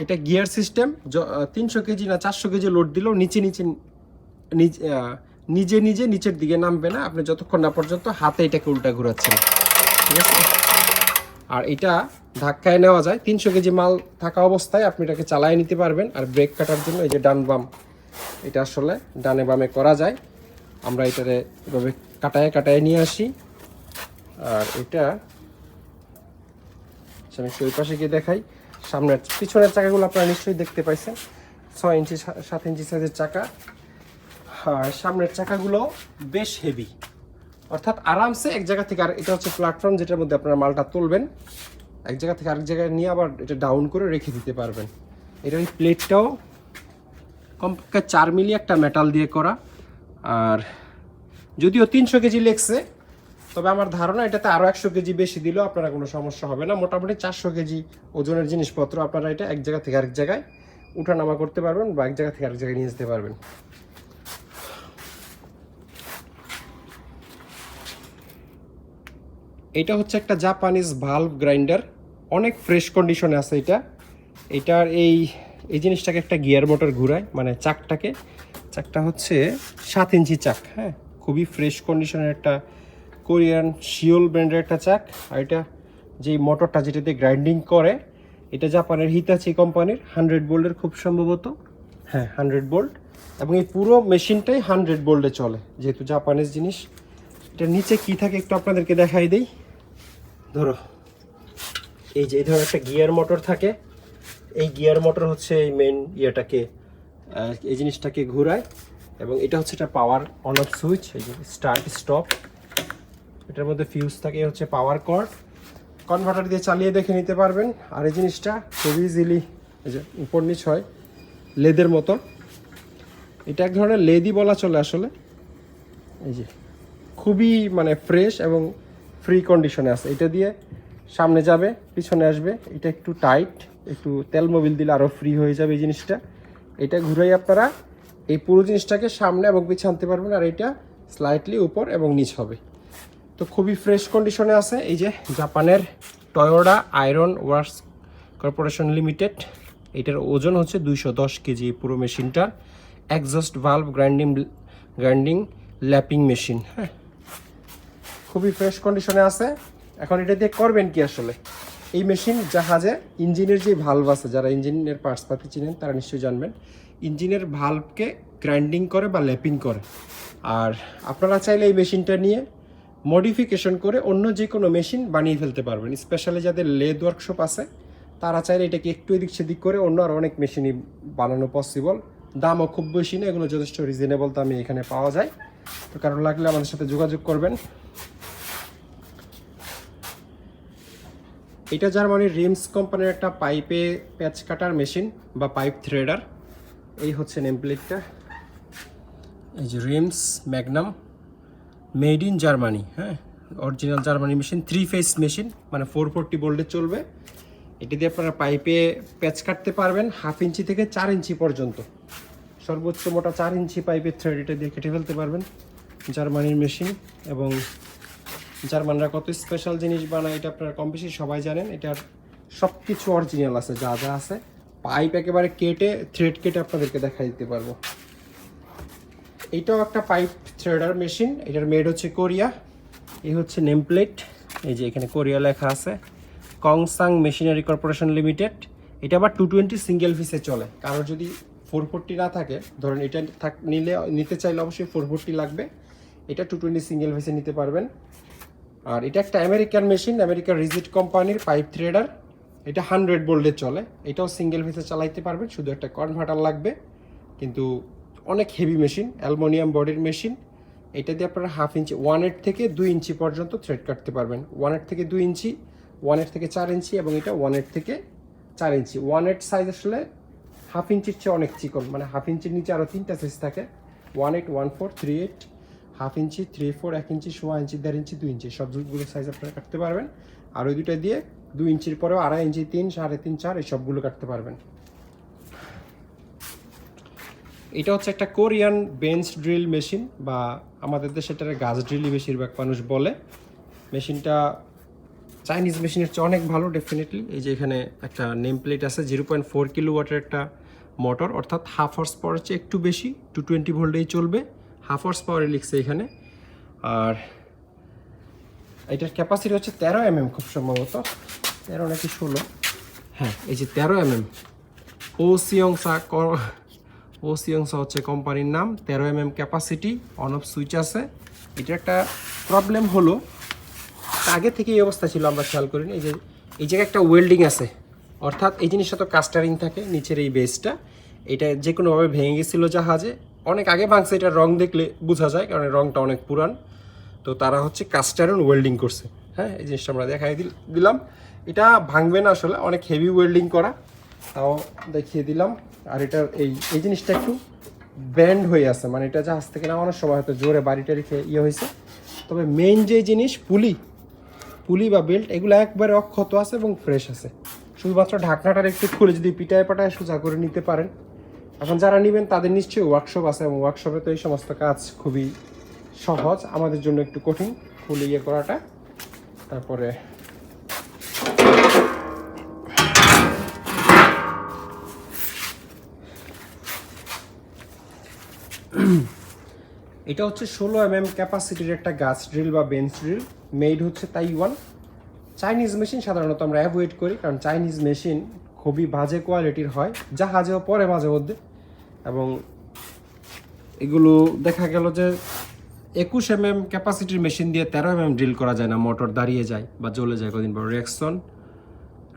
এটা গিয়ার সিস্টেম, 300 কেজি না 400 কেজি লোড দিলেও নিজে নিজে নিচের দিকে নামবে না, আপনি যতক্ষণ না পর্যন্ত হাতে এটাকে উল্টা ঘুরাচ্ছেন, ঠিক আছে। আর এটা ধাক্কায় নেওয়া যায়, 300 কেজি মাল থাকা অবস্থায় আপনি এটাকে চালায় নিতে পারবেন। আর ব্রেক কাটার জন্য এই যে ডান বাম, এটা আসলে ডানে বামে করা যায়। আমরা এটারে এভাবে কাটায় নিয়ে আসি। আর এটা আমি ওই পাশে গিয়ে দেখাই, সামনের পিছনের চাকাগুলো আপনারা নিশ্চয়ই দেখতে পাইছেন, 6 ইঞ্চি 7 ইঞ্চি সাইজের চাকা। আর সামনের চাকাগুলো বেশ হেভি, অর্থাৎ আরামসে এক জায়গা থেকে, আর এটা হচ্ছে প্ল্যাটফর্ম যেটার মধ্যে আপনারা মালটা তুলবেন, এক জায়গা থেকে আরেক জায়গায় নিয়ে আবার এটা ডাউন করে রেখে দিতে পারবেন। এটার এই প্লেটটাও কমপক্ষে 4 মিলি একটা মেটাল দিয়ে করা। আর যদিও 300 কেজি লেগছে, তবে আমার ধারণা এটাতে আরও 100 কেজি বেশি দিলেও আপনারা কোনো সমস্যা হবে না। মোটামুটি 400 কেজি ওজনের জিনিসপত্র আপনারা এটা এক জায়গা থেকে আরেক জায়গায় উঠানামা করতে পারবেন, বা এক জায়গা থেকে আরেক জায়গায় নিয়ে যেতে পারবেন। এটা হচ্ছে একটা জাপানিজ ভালভ গ্রাইন্ডার, অনেক ফ্রেশ কন্ডিশনে আছে এটা। এটার এই জিনিসটাকে একটা গিয়ার মোটর ঘুরায়, মানে চাকটা হচ্ছে 7 ইঞ্চি চাক, হ্যাঁ, খুবই ফ্রেশ কন্ডিশনের একটা কোরিয়ান শিওল ব্র্যান্ডের একটা চাক। আর এটা যেই মোটরটা যেটাতে গ্রাইন্ডিং করে, এটা জাপানের হিতাচি কোম্পানির 100 ভোল্টের খুব সম্ভবত, হ্যাঁ 100 ভোল্ট। এবং এই পুরো মেশিনটাই 100 ভোল্টে চলে, যেহেতু জাপানিজ জিনিস। এটা নিচে কি থাকে একটু আপনাদেরকে দেখাই দেই। ধরো এই যে এই ধরনের একটা গিয়ার মোটর থাকে, এই গিয়ার মোটর হচ্ছে এই মেন ইয়েটাকে, এই জিনিসটাকে ঘোরায়, এবং এটা হচ্ছে এটা পাওয়ার অন অফ সুইচ, এই যে স্টার্ট স্টপ। এটার মধ্যে ফিউজ থাকে, হচ্ছে পাওয়ার কর্ড, কনভার্টার দিয়ে চালিয়ে দেখে নিতে পারবেন। আর এই জিনিসটা খুবই ইজিলি এই যে উপর নিচ হয় লেদের মতো, এটা এক ধরনের লেদই বলা চলে আসলে। এই যে খুবই মানে ফ্রেশ এবং ফ্রি কন্ডিশনে আছে। এটা দিয়ে সামনে যাবে, পিছনে আসবে। এটা একটু টাইট, একটু তেল মোবিল দিলে আরও ফ্রি হয়ে যাবে এই জিনিসটা। এটা ঘুরাই আপনারা এই পুরো জিনিসটাকে সামনে এবং পিছনে আনতে পারবেন, আর এটা স্লাইটলি উপর এবং নিচ হবে। তো খুবই ফ্রেশ কন্ডিশনে আছে। এই যে জাপানের Toyota iron works corporation limited, এটার ওজন হচ্ছে 210 কেজি পুরো মেশিনটার। Exhaust valve grinding lapping machine, হ্যাঁ, খুবই ফ্রেশ কন্ডিশনে আছে। এখন এটা দিয়ে করবেন কি আসলে, এই মেশিন জাহাজে ইঞ্জিনের যে ভালভ আছে, যারা ইঞ্জিনের পার্টসপাতি চিনেন তারা নিশ্চয়ই জানবেন, ইঞ্জিনের ভালভকে গ্রাইন্ডিং করে বা ল্যাপিং করে। আর আপনারা চাইলে এই মেশিনটা নিয়ে মডিফিকেশন করে অন্য যে কোনো মেশিন বানিয়ে ফেলতে পারবেন। স্পেশালি যাদের লেদ ওয়ার্কশপ আছে তারা চাইলে এটাকে একটু এদিক সেদিক করে অন্য আর অনেক মেশিনই বানানো পসিবল। দামও খুব বেশি না, এগুলো যথেষ্ট রিজনেবল দামে এখানে পাওয়া যায়। তো কারণ লাগলে আমাদের সাথে যোগাযোগ করবেন। এটা জার্মানির রিমস কোম্পানির একটা পাইপে প্যাচ কাটার মেশিন বা পাইপ থ্রেডার। এই হচ্ছে নেমপ্লেটটা, এই যে Rims Magnum, made in Germany, হ্যাঁ, original Germany machine, 3 phase machine, মানে 440 ভোল্টে চলবে। এটি দিয়ে আপনারা পাইপে প্যাচ কাটতে পারবেন 1/2 ইঞ্চি থেকে 4 ইঞ্চি পর্যন্ত, সর্বোচ্চ মোটা 4 ইঞ্চি পাইপের থ্রেড এটা দিয়ে কেটে ফেলতে পারবেন। জার্মানির মেশিন, এবং জার্মানরা কত স্পেশাল জিনিস বানায় এটা আপনারা কম বেশি সবাই জানেন। এটার সব কিছু অরিজিনাল আছে, যা যা আছে। পাইপ একেবারে কেটে থ্রেড কেটে আপনাদেরকে দেখাই দিতে পারবো। এইটাও একটা পাইপ থ্রেডার মেশিন, এটার মেড হচ্ছে কোরিয়া। এই হচ্ছে নেম প্লেট, এই যে এখানে কোরিয়া লেখা আছে, কংসাং মেশিনারি কর্পোরেশন লিমিটেড। এটা আবার 220 সিঙ্গেল পিসে চলে। কারো যদি 440 না থাকে, ধরেন এটা নিতে চাইলে অবশ্যই 440 লাগবে, এটা 220 সিঙ্গেল পিসে নিতে পারবেন। আর এটা একটা আমেরিকান মেশিন, আমেরিকার রিজিট কোম্পানির পাইপ থ্রেডার। এটা 100 ভোল্টে চলে, এটাও সিঙ্গেল পিসে চালাইতে পারবেন, শুধু একটা কনভার্টার লাগবে। কিন্তু অনেক হেভি মেশিন, অ্যালুমিনিয়াম বডির মেশিন। এটা দিয়ে আপনারা 1/2 ইঞ্চি 1/8 থেকে 2 ইঞ্চি পর্যন্ত থ্রেড কাটতে পারবেন। 1/8 থেকে 2 ইঞ্চি, 1/8 থেকে 4 ইঞ্চি, এবং এটা 1/8 থেকে 4 ইঞ্চি। 1/8 সাইজ আসলে 1/2 ইঞ্চির চেয়ে অনেক চিকন, মানে 1/2 ইঞ্চির নিচে আরও 3টা সাইজ থাকে, 1/8, 1/4, 3/8, 1/2 ইঞ্চি, 3/4, 1 ইঞ্চি, 1/4 ইঞ্চি, 1.5 ইঞ্চি, 2 ইঞ্চি, সবগুলো সাইজ আপনারা কাটতে পারবেন। আর ওই দুটো দিয়ে 2 ইঞ্চির পরেও 2.5 ইঞ্চি, 3, 3.5, 4 এই সবগুলো কাটতে পারবেন। এটা হচ্ছে একটা কোরিয়ান বেঞ্চ ড্রিল মেশিন, বা আমাদের দেশে এটার গাছ ড্রিলই বেশিরভাগ মানুষ বলে। মেশিনটা চাইনিজ মেশিনের চেয়ে অনেক ভালো ডেফিনেটলি। এই যে এখানে একটা নেম প্লেট আছে, 0.4 কিলোওয়াটের একটা মোটর, অর্থাৎ 1/2 হর্স পাওয়ার চেয়ে একটু বেশি, 220 ভোল্টেই চলবে, 1/2 হর্স পাওয়ারে লিখছে এখানে। আর এটার ক্যাপাসিটি হচ্ছে 13 mm, খুব সম্ভবত 13 নাকি 16, হ্যাঁ এই যে 13 mm। ওসিয়ংসা হচ্ছে কোম্পানির নাম, 13 mm capacity, on off switch আছে। এটার একটা প্রবলেম হলো, আগে থেকে এই অবস্থা ছিল আমরা খেয়াল করিনি, এই যে এই জায়গায় একটা ওয়েল্ডিং আছে, অর্থাৎ এই জিনিসটা তো কাস্টারিং থাকে নিচের এই বেসটা, এটা যে কোনোভাবে ভেঙে গেছিলো জাহাজে, অনেক আগে ভাঙছে। এটার রং দেখলে বোঝা যায়, কারণ রংটা অনেক পুরান। তো তারা হচ্ছে কাস্টারন ওয়েল্ডিং করছে, হ্যাঁ এই জিনিসটা আমরা দেখাই দিলাম। এটা ভাঙবে না আসলে, অনেক হেভি ওয়েল্ডিং করা, তাও দেখিয়ে দিলাম। আর এটার এই জিনিসটা একটু ব্যান্ড হয়ে আছে, মানে এটা জাহাজ থেকে নামানোর সময় হয়তো জোরে বাড়িটা রেখে হয়েছে। তবে মেইন যে জিনিস পুলি বা বেল্ট, এগুলো একবারে অক্ষত আছে এবং ফ্রেশ আছে। শুধুমাত্র ঢাকনাটার একটু খুলে যদি পিটায় পাটায় সোজা করে নিতে পারেন। এখন যারা নেবেন তাদের নিশ্চয়ই ওয়ার্কশপ আছে, এবং ওয়ার্কশপে তো এই সমস্ত কাজ খুবই সহজ, আমাদের জন্য একটু কঠিন খুলে করাটা। তারপরে এটা হচ্ছে 16 mm ক্যাপাসিটির একটা গাছ ড্রিল বা বেঞ্চ ড্রিল, মেড হচ্ছে তাইওয়ান। চাইনিজ মেশিন সাধারণত আমরা অ্যাভয়েড করি, কারণ চাইনিজ মেশিন খুবই বাজে কোয়ালিটির হয়, জাহাজেও পরে মাঝে মধ্যে, এবং এগুলো দেখা গেল যে 21 mm ক্যাপাসিটির মেশিন দিয়ে 13 mm ড্রিল করা যায় না, মোটর দাঁড়িয়ে যায় বা জ্বলে যায় কদিন পর। রেক্সন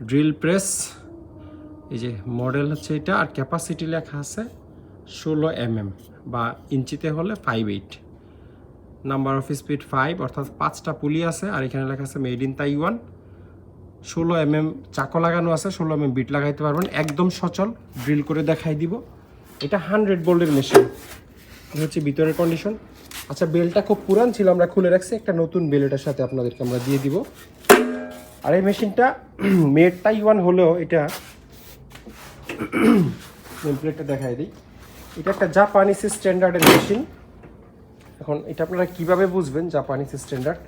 ড্রিল প্রেস, এই যে মডেল হচ্ছে এটা, আর ক্যাপাসিটি লেখা আছে 16 mm বা ইঞ্চিতে হলে 58। নাম্বার অফ স্পিড 5, অর্থাৎ 5টা পুলি আছে, আর এখানে লেখা আছে মেড ইন তাইওয়ান। 16 mm চাকো লাগানো আছে, 16 mm বিট লাগাইতে পারবেন, একদম সচল। ড্রিল করে দেখাই দিব। এটা 100 ভোল্টের মেশিন। এটা হচ্ছে ভিতরের কন্ডিশন। আচ্ছা, বেলটা খুব পুরান ছিল, আমরা খুলে রাখছি, একটা নতুন বেল এটার সাথে আপনাদেরকে আমরা দিয়ে দিব। আর এই মেশিনটা মেড তাইওয়ান হলেও এটা প্লেটটা দেখাই দিই, এটা একটা জাপানিজ স্ট্যান্ডার্ডের মেশিন। এখন এটা আপনারা কিভাবে বুঝবেন জাপানিজ স্ট্যান্ডার্ড?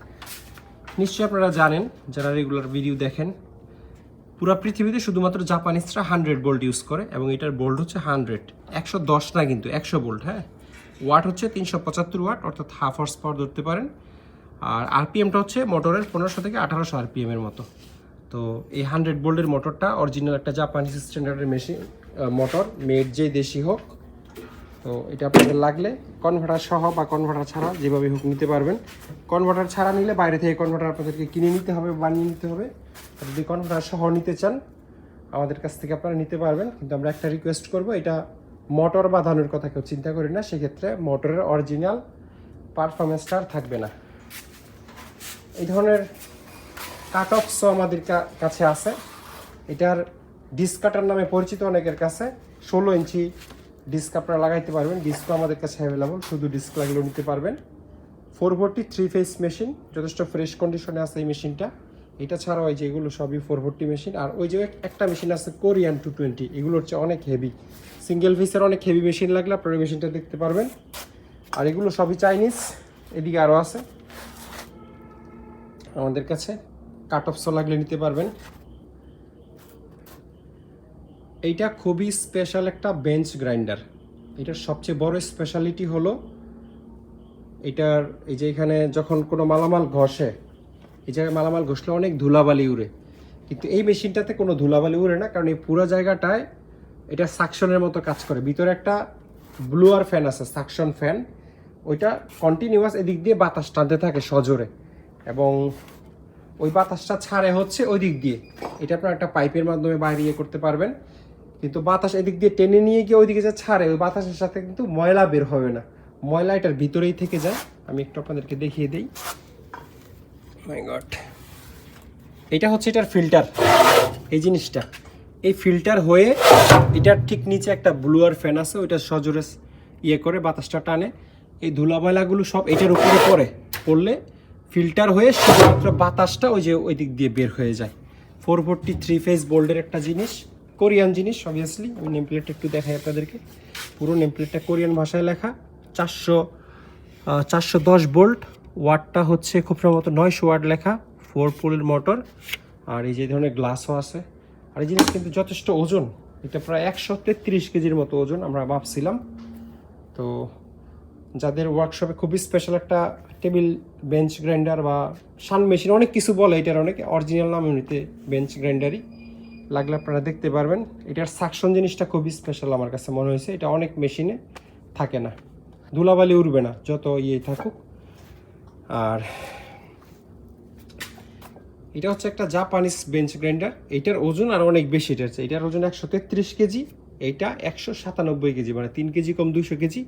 নিশ্চয়ই আপনারা জানেন যারা রেগুলার ভিডিও দেখেন, পুরো পৃথিবীতে শুধুমাত্র জাপানিজরা 100 ভোল্ট ইউজ করে, এবং এটার ভোল্ট হচ্ছে 100, 110 না কিন্তু 100 ভোল্ট। হ্যাঁ, ওয়াট হচ্ছে 375 ওয়াট, অর্থাৎ হাফ হর্স পাওয়ার ধরতে পারেন। আর আরপিএমটা হচ্ছে মোটরের 1500 থেকে 1800 আরপিএম এর মতো। তো এই 100 ভোল্টের মোটরটা অরিজিনাল একটা জাপানিজ স্ট্যান্ডার্ডের মেশিন মোটর, মেড যে দেশি হোক। তো এটা আপনাদের লাগলে কনভার্টার সহ বা কনভার্টার ছাড়া যেভাবে হোক নিতে পারবেন। কনভার্টার ছাড়া নিলে বাইরে থেকে কনভার্টার আপনাদেরকে কিনে নিতে হবে, বানিয়ে নিতে হবে। আর যদি কনভার্টার সহ নিতে চান আমাদের কাছ থেকে আপনারা নিতে পারবেন, কিন্তু আমরা একটা রিকোয়েস্ট করব, এটা মোটর বাঁধানোর কথা কেউ চিন্তা করি না, সেক্ষেত্রে মোটরের অরিজিনাল পারফরমেন্সটা থাকবে না। এই ধরনের কাট অফসও আমাদের কাছে আছে। এটার ডিস্ক কাটার নামে পরিচিত অনেকের কাছে। 16 ইঞ্চি ডিস্ক আপনারা লাগাইতে পারবেন, ডিস্কও আমাদের কাছে অ্যাভেলেবল, শুধু ডিস্ক লাগলেও নিতে পারবেন। 440 3 ফেস মেশিন, যথেষ্ট ফ্রেশ কন্ডিশনে আছে এই মেশিনটা। এটা ছাড়াও এই যে এগুলো সবই 440 মেশিন। আর ওই যে একটা মেশিন আছে কোরিয়ান 220, এগুলো হচ্ছে অনেক হেভি, সিঙ্গেল ফেসের অনেক হেভি মেশিন লাগলে আপনারা মেশিনটা দেখতে পারবেন। আর এগুলো সবই চাইনিজ। এদিকে আরও আছে আমাদের কাছে, কাট অফসও লাগলে নিতে পারবেন। এইটা খুবই স্পেশাল একটা বেঞ্চ গ্রাইন্ডার। এটার সবচেয়ে বড় স্পেশালিটি হলো এটার এই যে এখানে যখন কোনো মালামাল ঘষে, এই জায়গায় মালামাল ঘষলে অনেক ধুলাবালি উড়ে, কিন্তু এই মেশিনটাতে কোনো ধুলাবালি উড়ে না, কারণ এই পুরো জায়গাটায় এটা সাকশনের মতো কাজ করে। ভিতরে একটা ব্লোয়ার ফ্যান আছে, সাকশন ফ্যান, ওইটা কন্টিনিউয়াস এদিক দিয়ে বাতাস টানতে থাকে সজোরে, এবং ওই বাতাসটা ছাড়ে হচ্ছে ওই দিক দিয়ে। এটা আপনার একটা পাইপের মাধ্যমে বাইরে ইয়ে করতে পারবেন, কিন্তু বাতাস এদিক দিয়ে টেনে নিয়ে গিয়ে ওইদিকে যে ছাড়ে, ওই বাতাসের সাথে কিন্তু ময়লা বের হবে না, ময়লা এটার ভিতরেই থেকে যায়। আমি একটু আপনাদেরকে দেখিয়ে দিই। মাই গড, এটা হচ্ছে এটার ফিল্টার। এই জিনিসটা, এই ফিল্টার হয়ে এটার ঠিক নিচে একটা ব্লোয়ার ফ্যান আছে, ওইটা সজোরে ইয়ে করে বাতাসটা টানে, এই ধুলা ময়লাগুলো সব এটার উপরে পড়লে ফিল্টার হয়ে শুধুমাত্র বাতাসটা ওই যে ওই দিক দিয়ে বের হয়ে যায়। 440 3 ফেস বোল্ডের একটা জিনিস, কোরিয়ান জিনিস অবভিয়াসলি। আমি নেম প্লেটটা একটু দেখাই আপনাদেরকে। পুরো নেম প্লেটটা কোরিয়ান ভাষায় লেখা। 410 ভোল্ট, ওয়াটটা হচ্ছে খুব সম্ভবত 900 ওয়াট লেখা, 4 পোলের মোটর। আর এই যে ধরনের গ্লাসও আছে। আর এই জিনিস কিন্তু যথেষ্ট ওজন, এটা প্রায় 133 কেজির মতো ওজন আমরা ভাবছিলাম। তো যাদের ওয়ার্কশপে খুবই স্পেশাল একটা টেবিল বেঞ্চ গ্রাইন্ডার বা শান মেশিন, অনেক কিছু বলে এটার, অনেক অরিজিনাল নাম এমনিতে বেঞ্চ গ্রাইন্ডারই, লাগলে আপনারা দেখতে পারবেন। এটার সাকশন জিনিসটা খুবই স্পেশাল আমার কাছে মনে হয়েছে। এটা অনেক মেশিনে থাকে না, ধুলাবালি উড়বে না যত ইয়ে থাকুক। আর এটা হচ্ছে একটা জাপানিজ বেঞ্চ গ্রাইন্ডার। এইটার ওজন আর অনেক বেশি। এটার ওজন 133 কেজি, এইটা 197 কেজি, মানে 3 কেজি কম, 200 কেজি।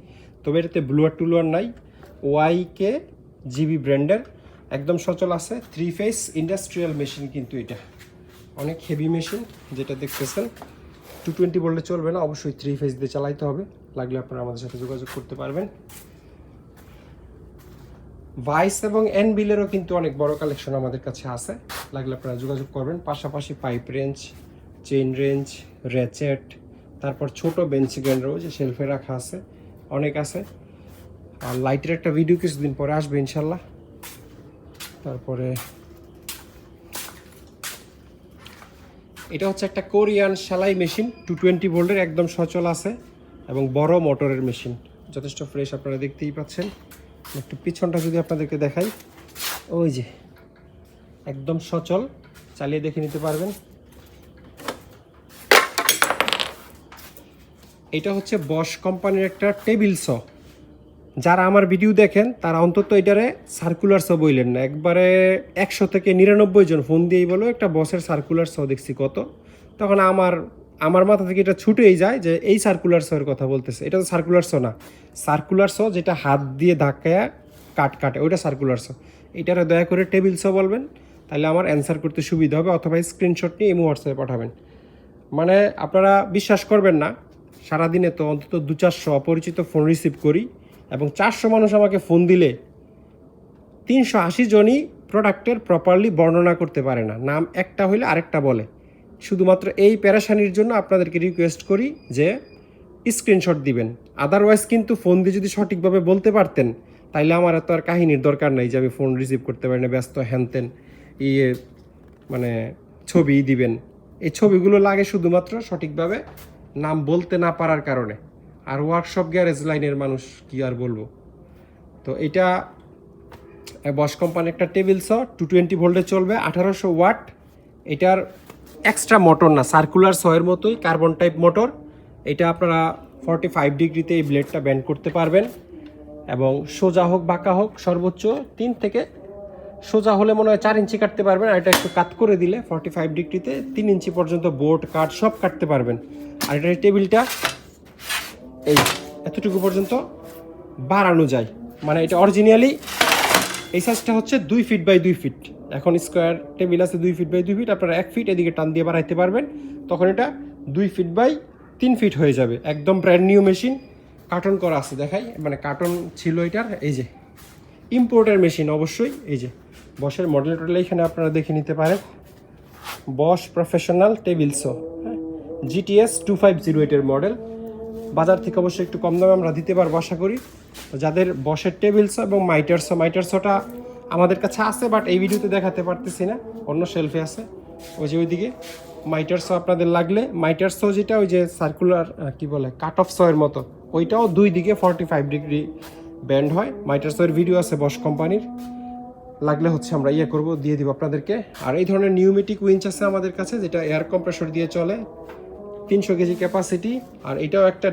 তবে এটাতে ব্লুয়ার টুলুয়ার নাই, ওয়াইকে জিবি ব্র্যান্ডের, একদম সচল আছে। 3 ফেস ইন্ডাস্ট্রিয়াল মেশিন, কিন্তু এটা অনেক হেভি মেশিন যেটা দেখতেছেন। 220 ভোল্টে চলবে না, অবশ্যই 3 ফেস দিয়ে চালাইতে হবে। লাগলে আপনারা আমাদের সাথে যোগাযোগ করতে পারবেন। ভাইস এবং এনবিলেরও কিন্তু অনেক বড় কালেকশন আমাদের কাছে আছে, লাগলে আপনারা যোগাযোগ করবেন। পাশাপাশি pipe wrench, chain range, ratchet, তারপর ছোট বেঞ্চ গ্রাইন্ডারও যে শেলফে রাখা আছে, অনেক আছে। আর লাইটের একটা ভিডিও কিছুদিন পরে আসবে ইনশাল্লাহ। তারপরে এটা হচ্ছে একটা কোরিয়ান সেলাই মেশিন, 220 ভোল্টের, একদম সচল আছে এবং বড় মোটরের মেশিন, যথেষ্ট ফ্রেশ, আপনারা দেখতেই পাচ্ছেন। একটু পিছনটা যদি আপনাদেরকে দেখাই, ওই যে একদম সচল, চালিয়ে দেখে নিতে পারবেন। এটা হচ্ছে বশ কোম্পানির একটা টেবিল স, যারা আমার ভিডিও দেখেন তারা অন্তত এটারে সার্কুলার সহ বললেন না, একবারে 100 থেকে 99 জন ফোন দিয়েই বলো একটা বসের সার্কুলার সহ দেখছি কত, তখন আমার মাথা থেকে এটা ছুটেই যায় যে এই সার্কুলার সহের কথা বলতেছে। এটা তো সার্কুলার সহ না, সার্কুলার সহ যেটা হাত দিয়ে ধাক্কায় কাটে ওইটা সার্কুলার সহ। এটারে দয়া করে টেবিল সহ বলবেন, তাহলে আমার অ্যান্সার করতে সুবিধা হবে, অথবা স্ক্রিনশট নিয়ে ইমো হোয়াটসঅ্যাপে পাঠাবেন। মানে আপনারা বিশ্বাস করবেন না, সারাদিনে তো অন্তত 200-400 অপরিচিত ফোন রিসিভ করি, এবং 400 মানুষ আমাকে ফোন দিলে 380 জনই প্রোডাক্টের প্রপারলি বর্ণনা করতে পারে না, নাম একটা হইলে আরেকটা বলে। শুধুমাত্র এই প্যারাশানির জন্য আপনাদেরকে রিকোয়েস্ট করি যে স্ক্রিনশট দিবেন। আদারওয়াইজ কিন্তু ফোন দিয়ে যদি সঠিকভাবে বলতে পারতেন, তাইলে আমার এত আর কাহিনীর দরকার নাই যে আমি ফোন রিসিভ করতে পারি না, ব্যস্ত হ্যানতেন ইয়ে মানে ছবি দিবেন। এই ছবিগুলো লাগে শুধুমাত্র সঠিকভাবে নাম বলতে না পারার কারণে। আর ওয়ার্কশপ গ্যারেজ লাইনের মানুষ কি আর বলবো। তো এটা বস কোম্পানির একটা টেবিল স 220 ভোল্টে চলবে, 1800 ওয়াট। এটার এক্সট্রা মোটর না, সার্কুলার সয়ের মতোই কার্বন টাইপ মোটর। এটা আপনারা 45 ডিগ্রিতে এই ব্লেডটা ব্যান্ড করতে পারবেন, এবং সোজা হোক বাঁকা হোক সর্বোচ্চ 3 থেকে, সোজা হলে মনে হয় 4 ইঞ্চি কাটতে পারবেন, আর এটা একটু কাট করে দিলে 45 ডিগ্রিতে 3 ইঞ্চি পর্যন্ত বোর্ড কাঠ সব কাটতে পারবেন। আর এটার টেবিলটা এই এতটুকু পর্যন্ত বাড়ানো যায়, মানে এটা অরিজিনালি এই সাইজটা হচ্ছে 2 ফিট বাই 2 ফিট। এখন স্কোয়ার টেবিল আছে 2 ফিট বাই 2 ফিট, আপনারা 1 ফিট এদিকে টান দিয়ে বাড়াইতে পারবেন, তখন এটা 2 ফিট বাই 3 ফিট হয়ে যাবে। একদম ব্র্যান্ড নিউ মেশিন, কার্টন করা আছে দেখাই, মানে কার্টন ছিল এটার। এই যে ইম্পোর্টের মেশিন অবশ্যই, এই যে বসের মডেল টোডেল এখানে আপনারা দেখে নিতে পারেন। বস প্রফেশনাল টেবিল সো, হ্যাঁ, GTS 2508 মডেল। বাজার থেকে অবশ্যই একটু কম দামে আমরা দিতে পারবো আশা করি। যাদের বসের টেবিল সো এবং মাইটারসোটা আমাদের কাছে আছে, বাট এই ভিডিওতে দেখাতে পারতেছি না, অন্য শেলফে আছে ওই যে ওইদিকে। মাইটারসো আপনাদের লাগলে, মাইটারসো যেটা ওই যে সার্কুলার কি বলে কাট অফ সয়ের মতো, ওইটাও 2 দিকে 45 ডিগ্রি ব্যান্ড হয়। মাইটারসোয়ের ভিডিও আছে বস কোম্পানির, লাগলে হচ্ছে আমরা করব, দিয়ে দিব আপনাদেরকে। আর এই ধরনের নিউমেটিক উইঞ্চ আছে আমাদের কাছে, যেটা এয়ার কম্প্রেসর দিয়ে চলে, 300 কেজি ক্যাপাসিটি। আর এটাও একটা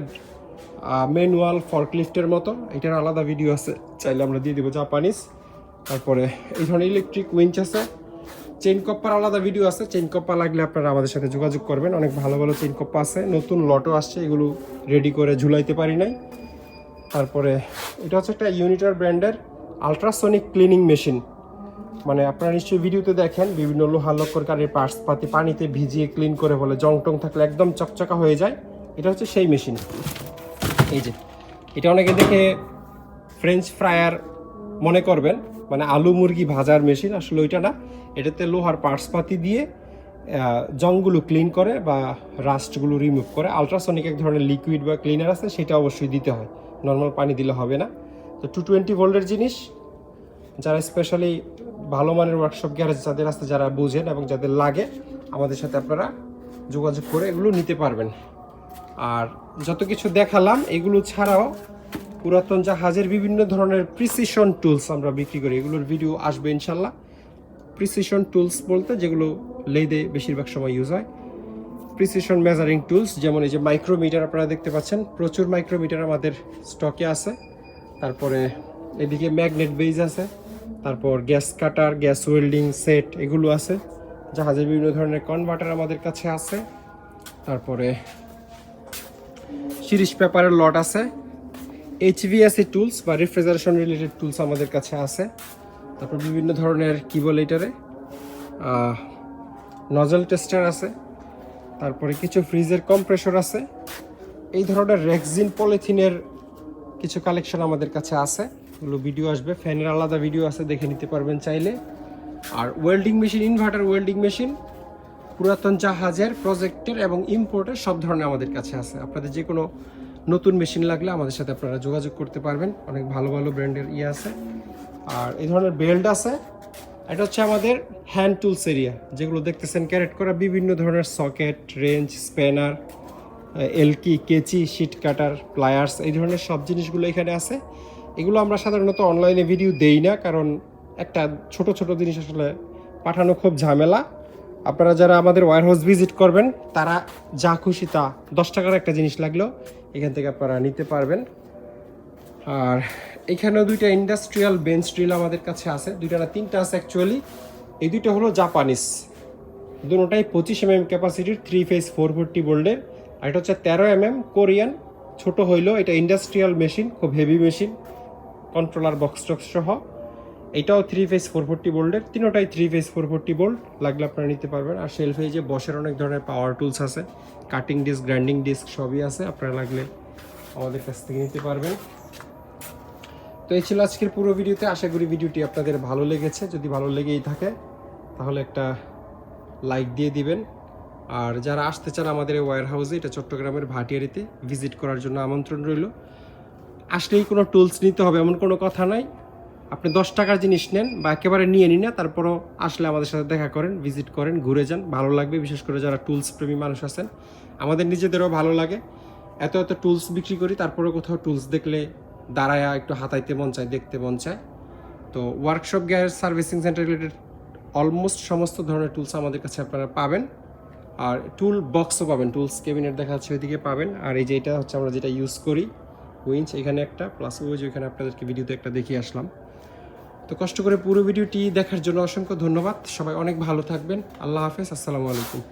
ম্যানুয়াল ফর্কলিফটের মতো, এটার আলাদা ভিডিও আছে, চাইলে আমরা দিয়ে দিব জাপানিজ। তারপরে এই ধরনের ইলেকট্রিক উইঞ্চ আছে, চেইন কপ্পার আলাদা ভিডিও আছে। চেইন কপ্পা লাগলে আপনারা আমাদের সাথে যোগাযোগ করবেন, অনেক ভালো ভালো চেইন কপ্পা আছে, নতুন লটও আসছে, এগুলো রেডি করে ঝুলাইতে পারি নাই। তারপরে এটা হচ্ছে একটা ইউনিটার ব্র্যান্ডের আলট্রাসনিক ক্লিনিং মেশিন, মানে আপনারা নিশ্চয়ই ভিডিওতে দেখেন বিভিন্ন লোহা লক্করকারীর পার্টস পাতি পানিতে ভিজিয়ে ক্লিন করে বলে, জং টং থাকলে একদম চকচকা হয়ে যায়। এটা হচ্ছে সেই মেশিন। এই যে এটা অনেকে দেখে ফ্রেঞ্চ ফ্রায়ার মনে করবেন, মানে আলু মুরগি ভাজার মেশিন, আসলে ওইটা না। এটাতে লোহার পার্টস পাতি দিয়ে জংগুলো ক্লিন করে বা রাস্টগুলো রিমুভ করে। আলট্রাসনিক এক ধরনের লিকুইড বা ক্লিনার আছে, সেটা অবশ্যই দিতে হয়, নর্মাল পানি দিলে হবে না। তো 220 ভোল্টের জিনিস, যারা স্পেশালি ভালো মানের ওয়ার্কশপ গ্যারেজ যাদের আছে, যারা বুঝেন এবং যাদের লাগে, আমাদের সাথে আপনারা যোগাযোগ করে এগুলো নিতে পারবেন। আর যত কিছু দেখালাম এগুলো ছাড়াও পুরাতন জাহাজের বিভিন্ন ধরনের প্রিসিশন টুলস আমরা বিক্রি করি, এগুলোর ভিডিও আসবে ইনশাল্লাহ। প্রিসিশন টুলস বলতে যেগুলো লেদে বেশিরভাগ সময় ইউজ হয়, প্রিসিশন মেজারিং টুলস, যেমন এই যে মাইক্রোমিটার আপনারা দেখতে পাচ্ছেন, প্রচুর মাইক্রোমিটার আমাদের স্টকে আছে। তারপরে এদিকে ম্যাগনেট বেজ আছে, তারপর gas cutter, gas welding set এগুলো আছে। জাহাজের বিভিন্ন ধরনের কনভার্টার আমাদের কাছে আছে। তারপরে সিরিজ পেপারের লট আছে। HVAC টুলস বা রেফ্রিজারেশন রিলেটেড টুলস আমাদের কাছে আছে। তারপর বিভিন্ন ধরনের কি বলে এটারে নজল টেস্টার আছে। তারপরে কিছু ফ্রিজের কম্প্রেসর আছে। এই ধরনের রেক্সিন পলিথিনের কিছু কালেকশন আমাদের কাছে আছে, এগুলো ভিডিও আসবে। ফ্যানের আলাদা ভিডিও আছে, দেখে নিতে পারবেন চাইলে। আর welding machine, inverter welding machine, পুরাতন জাহাজের, প্রজেক্টের এবং ইম্পোর্টের সব ধরনের আমাদের কাছে আছে। আপনাদের যে কোনো নতুন মেশিন লাগলে আমাদের সাথে আপনারা যোগাযোগ করতে পারবেন, অনেক ভালো ভালো ব্র্যান্ডের আছে। আর এই ধরনের বেল্ট আছে। এটা হচ্ছে আমাদের হ্যান্ড টুলস এরিয়া, যেগুলো দেখতেছেন ক্যারেট করা বিভিন্ন ধরনের সকেট, রেঞ্জ, স্প্যানার, এলকি, কেচি, শিট কাটার, প্লায়ার্স, এই ধরনের সব জিনিসগুলো এখানে আছে। এগুলো আমরা সাধারণত অনলাইনে ভিডিও দেই না, কারণ একটা ছোট ছোট জিনিস আসলে পাঠানো খুব ঝামেলা। আপনারা যারা আমাদের ওয়্যারহাউস ভিজিট করবেন, তারা যা খুশি তা 10 টাকার একটা জিনিস লাগলেও এখান থেকে আপনারা নিতে পারবেন। আর এখানেও দুইটা ইন্ডাস্ট্রিয়াল বেঞ্চ ড্রিল আমাদের কাছে আছে, দুইটা না তিনটা আছে অ্যাকচুয়ালি। এই দুইটা হলো জাপানিজ, দুটোটাই 25 mm ক্যাপাসিটির 3 ফেজ 440 ভোল্টের। আর এটা হচ্ছে 13 mm কোরিয়ান, ছোট হইলো এটা ইন্ডাস্ট্রিয়াল মেশিন, খুব হেভি মেশিন, কন্ট্রোলার বক্স টক্স সহ। এটাও 3 ফেজ 440 ভোল্টের, তিনোটাই 3 ফেজ 440 ভোল্ট, লাগলে আপনারা নিতে পারবেন। আর শেলফে যে বসের অনেক ধরনের পাওয়ার টুলস আছে, কাটিং ডিস্ক, গ্রাইন্ডিং ডিস্ক সবই আছে, আপনারা লাগলে আমাদের কাছ থেকে নিতে পারবেন। তো এই ছিল আজকের পুরো ভিডিওতে। আশা করি ভিডিওটি আপনাদের ভালো লেগেছে। যদি ভালো লেগেই থাকে তাহলে একটা লাইক দিয়ে দিবেন। আর যারা আসতে চান আমাদের এই ওয়্যার হাউসে, এটা চট্টগ্রামের ভাটিয়ারিতে, ভিজিট করার জন্য আমন্ত্রণ রইল। আসলেই কোনো টুলস নিতে হবে এমন কোনো কথা নাই। আপনি 10 টাকার জিনিস নেন বা একেবারে নিয়ে নিন না, তারপরও আসলে আমাদের সাথে দেখা করেন, ভিজিট করেন, ঘুরে যান, ভালো লাগবে। বিশেষ করে যারা টুলস প্রেমী মানুষ আছেন, আমাদের নিজেদেরও ভালো লাগে। এত এত টুলস বিক্রি করি, তারপরে কোথাও টুলস দেখলে দাঁড়ায়া একটু হাতাইতে মন চায়, দেখতে মন চায়। তো workshop garage servicing centre related almost সমস্ত ধরনের টুলস আমাদের কাছে আপনারা পাবেন। আর টুল বক্সও পাবেন, টুলস ক্যাবিনেট দেখা যাচ্ছে ওইদিকে পাবেন। আর এই যে এটা হচ্ছে আমরা যেটা ইউজ করি, উইঞ্চ এখানে একটা, প্লাস ওই যে ওইখানে আপনাদেরকে ভিডিওতে একটা দেখিয়ে আসলাম। তো কষ্ট করে পুরো ভিডিওটি দেখার জন্য অসংখ্য ধন্যবাদ। সবাই অনেক ভালো থাকবেন। আল্লাহ হাফেজ, আসসালামু আলাইকুম।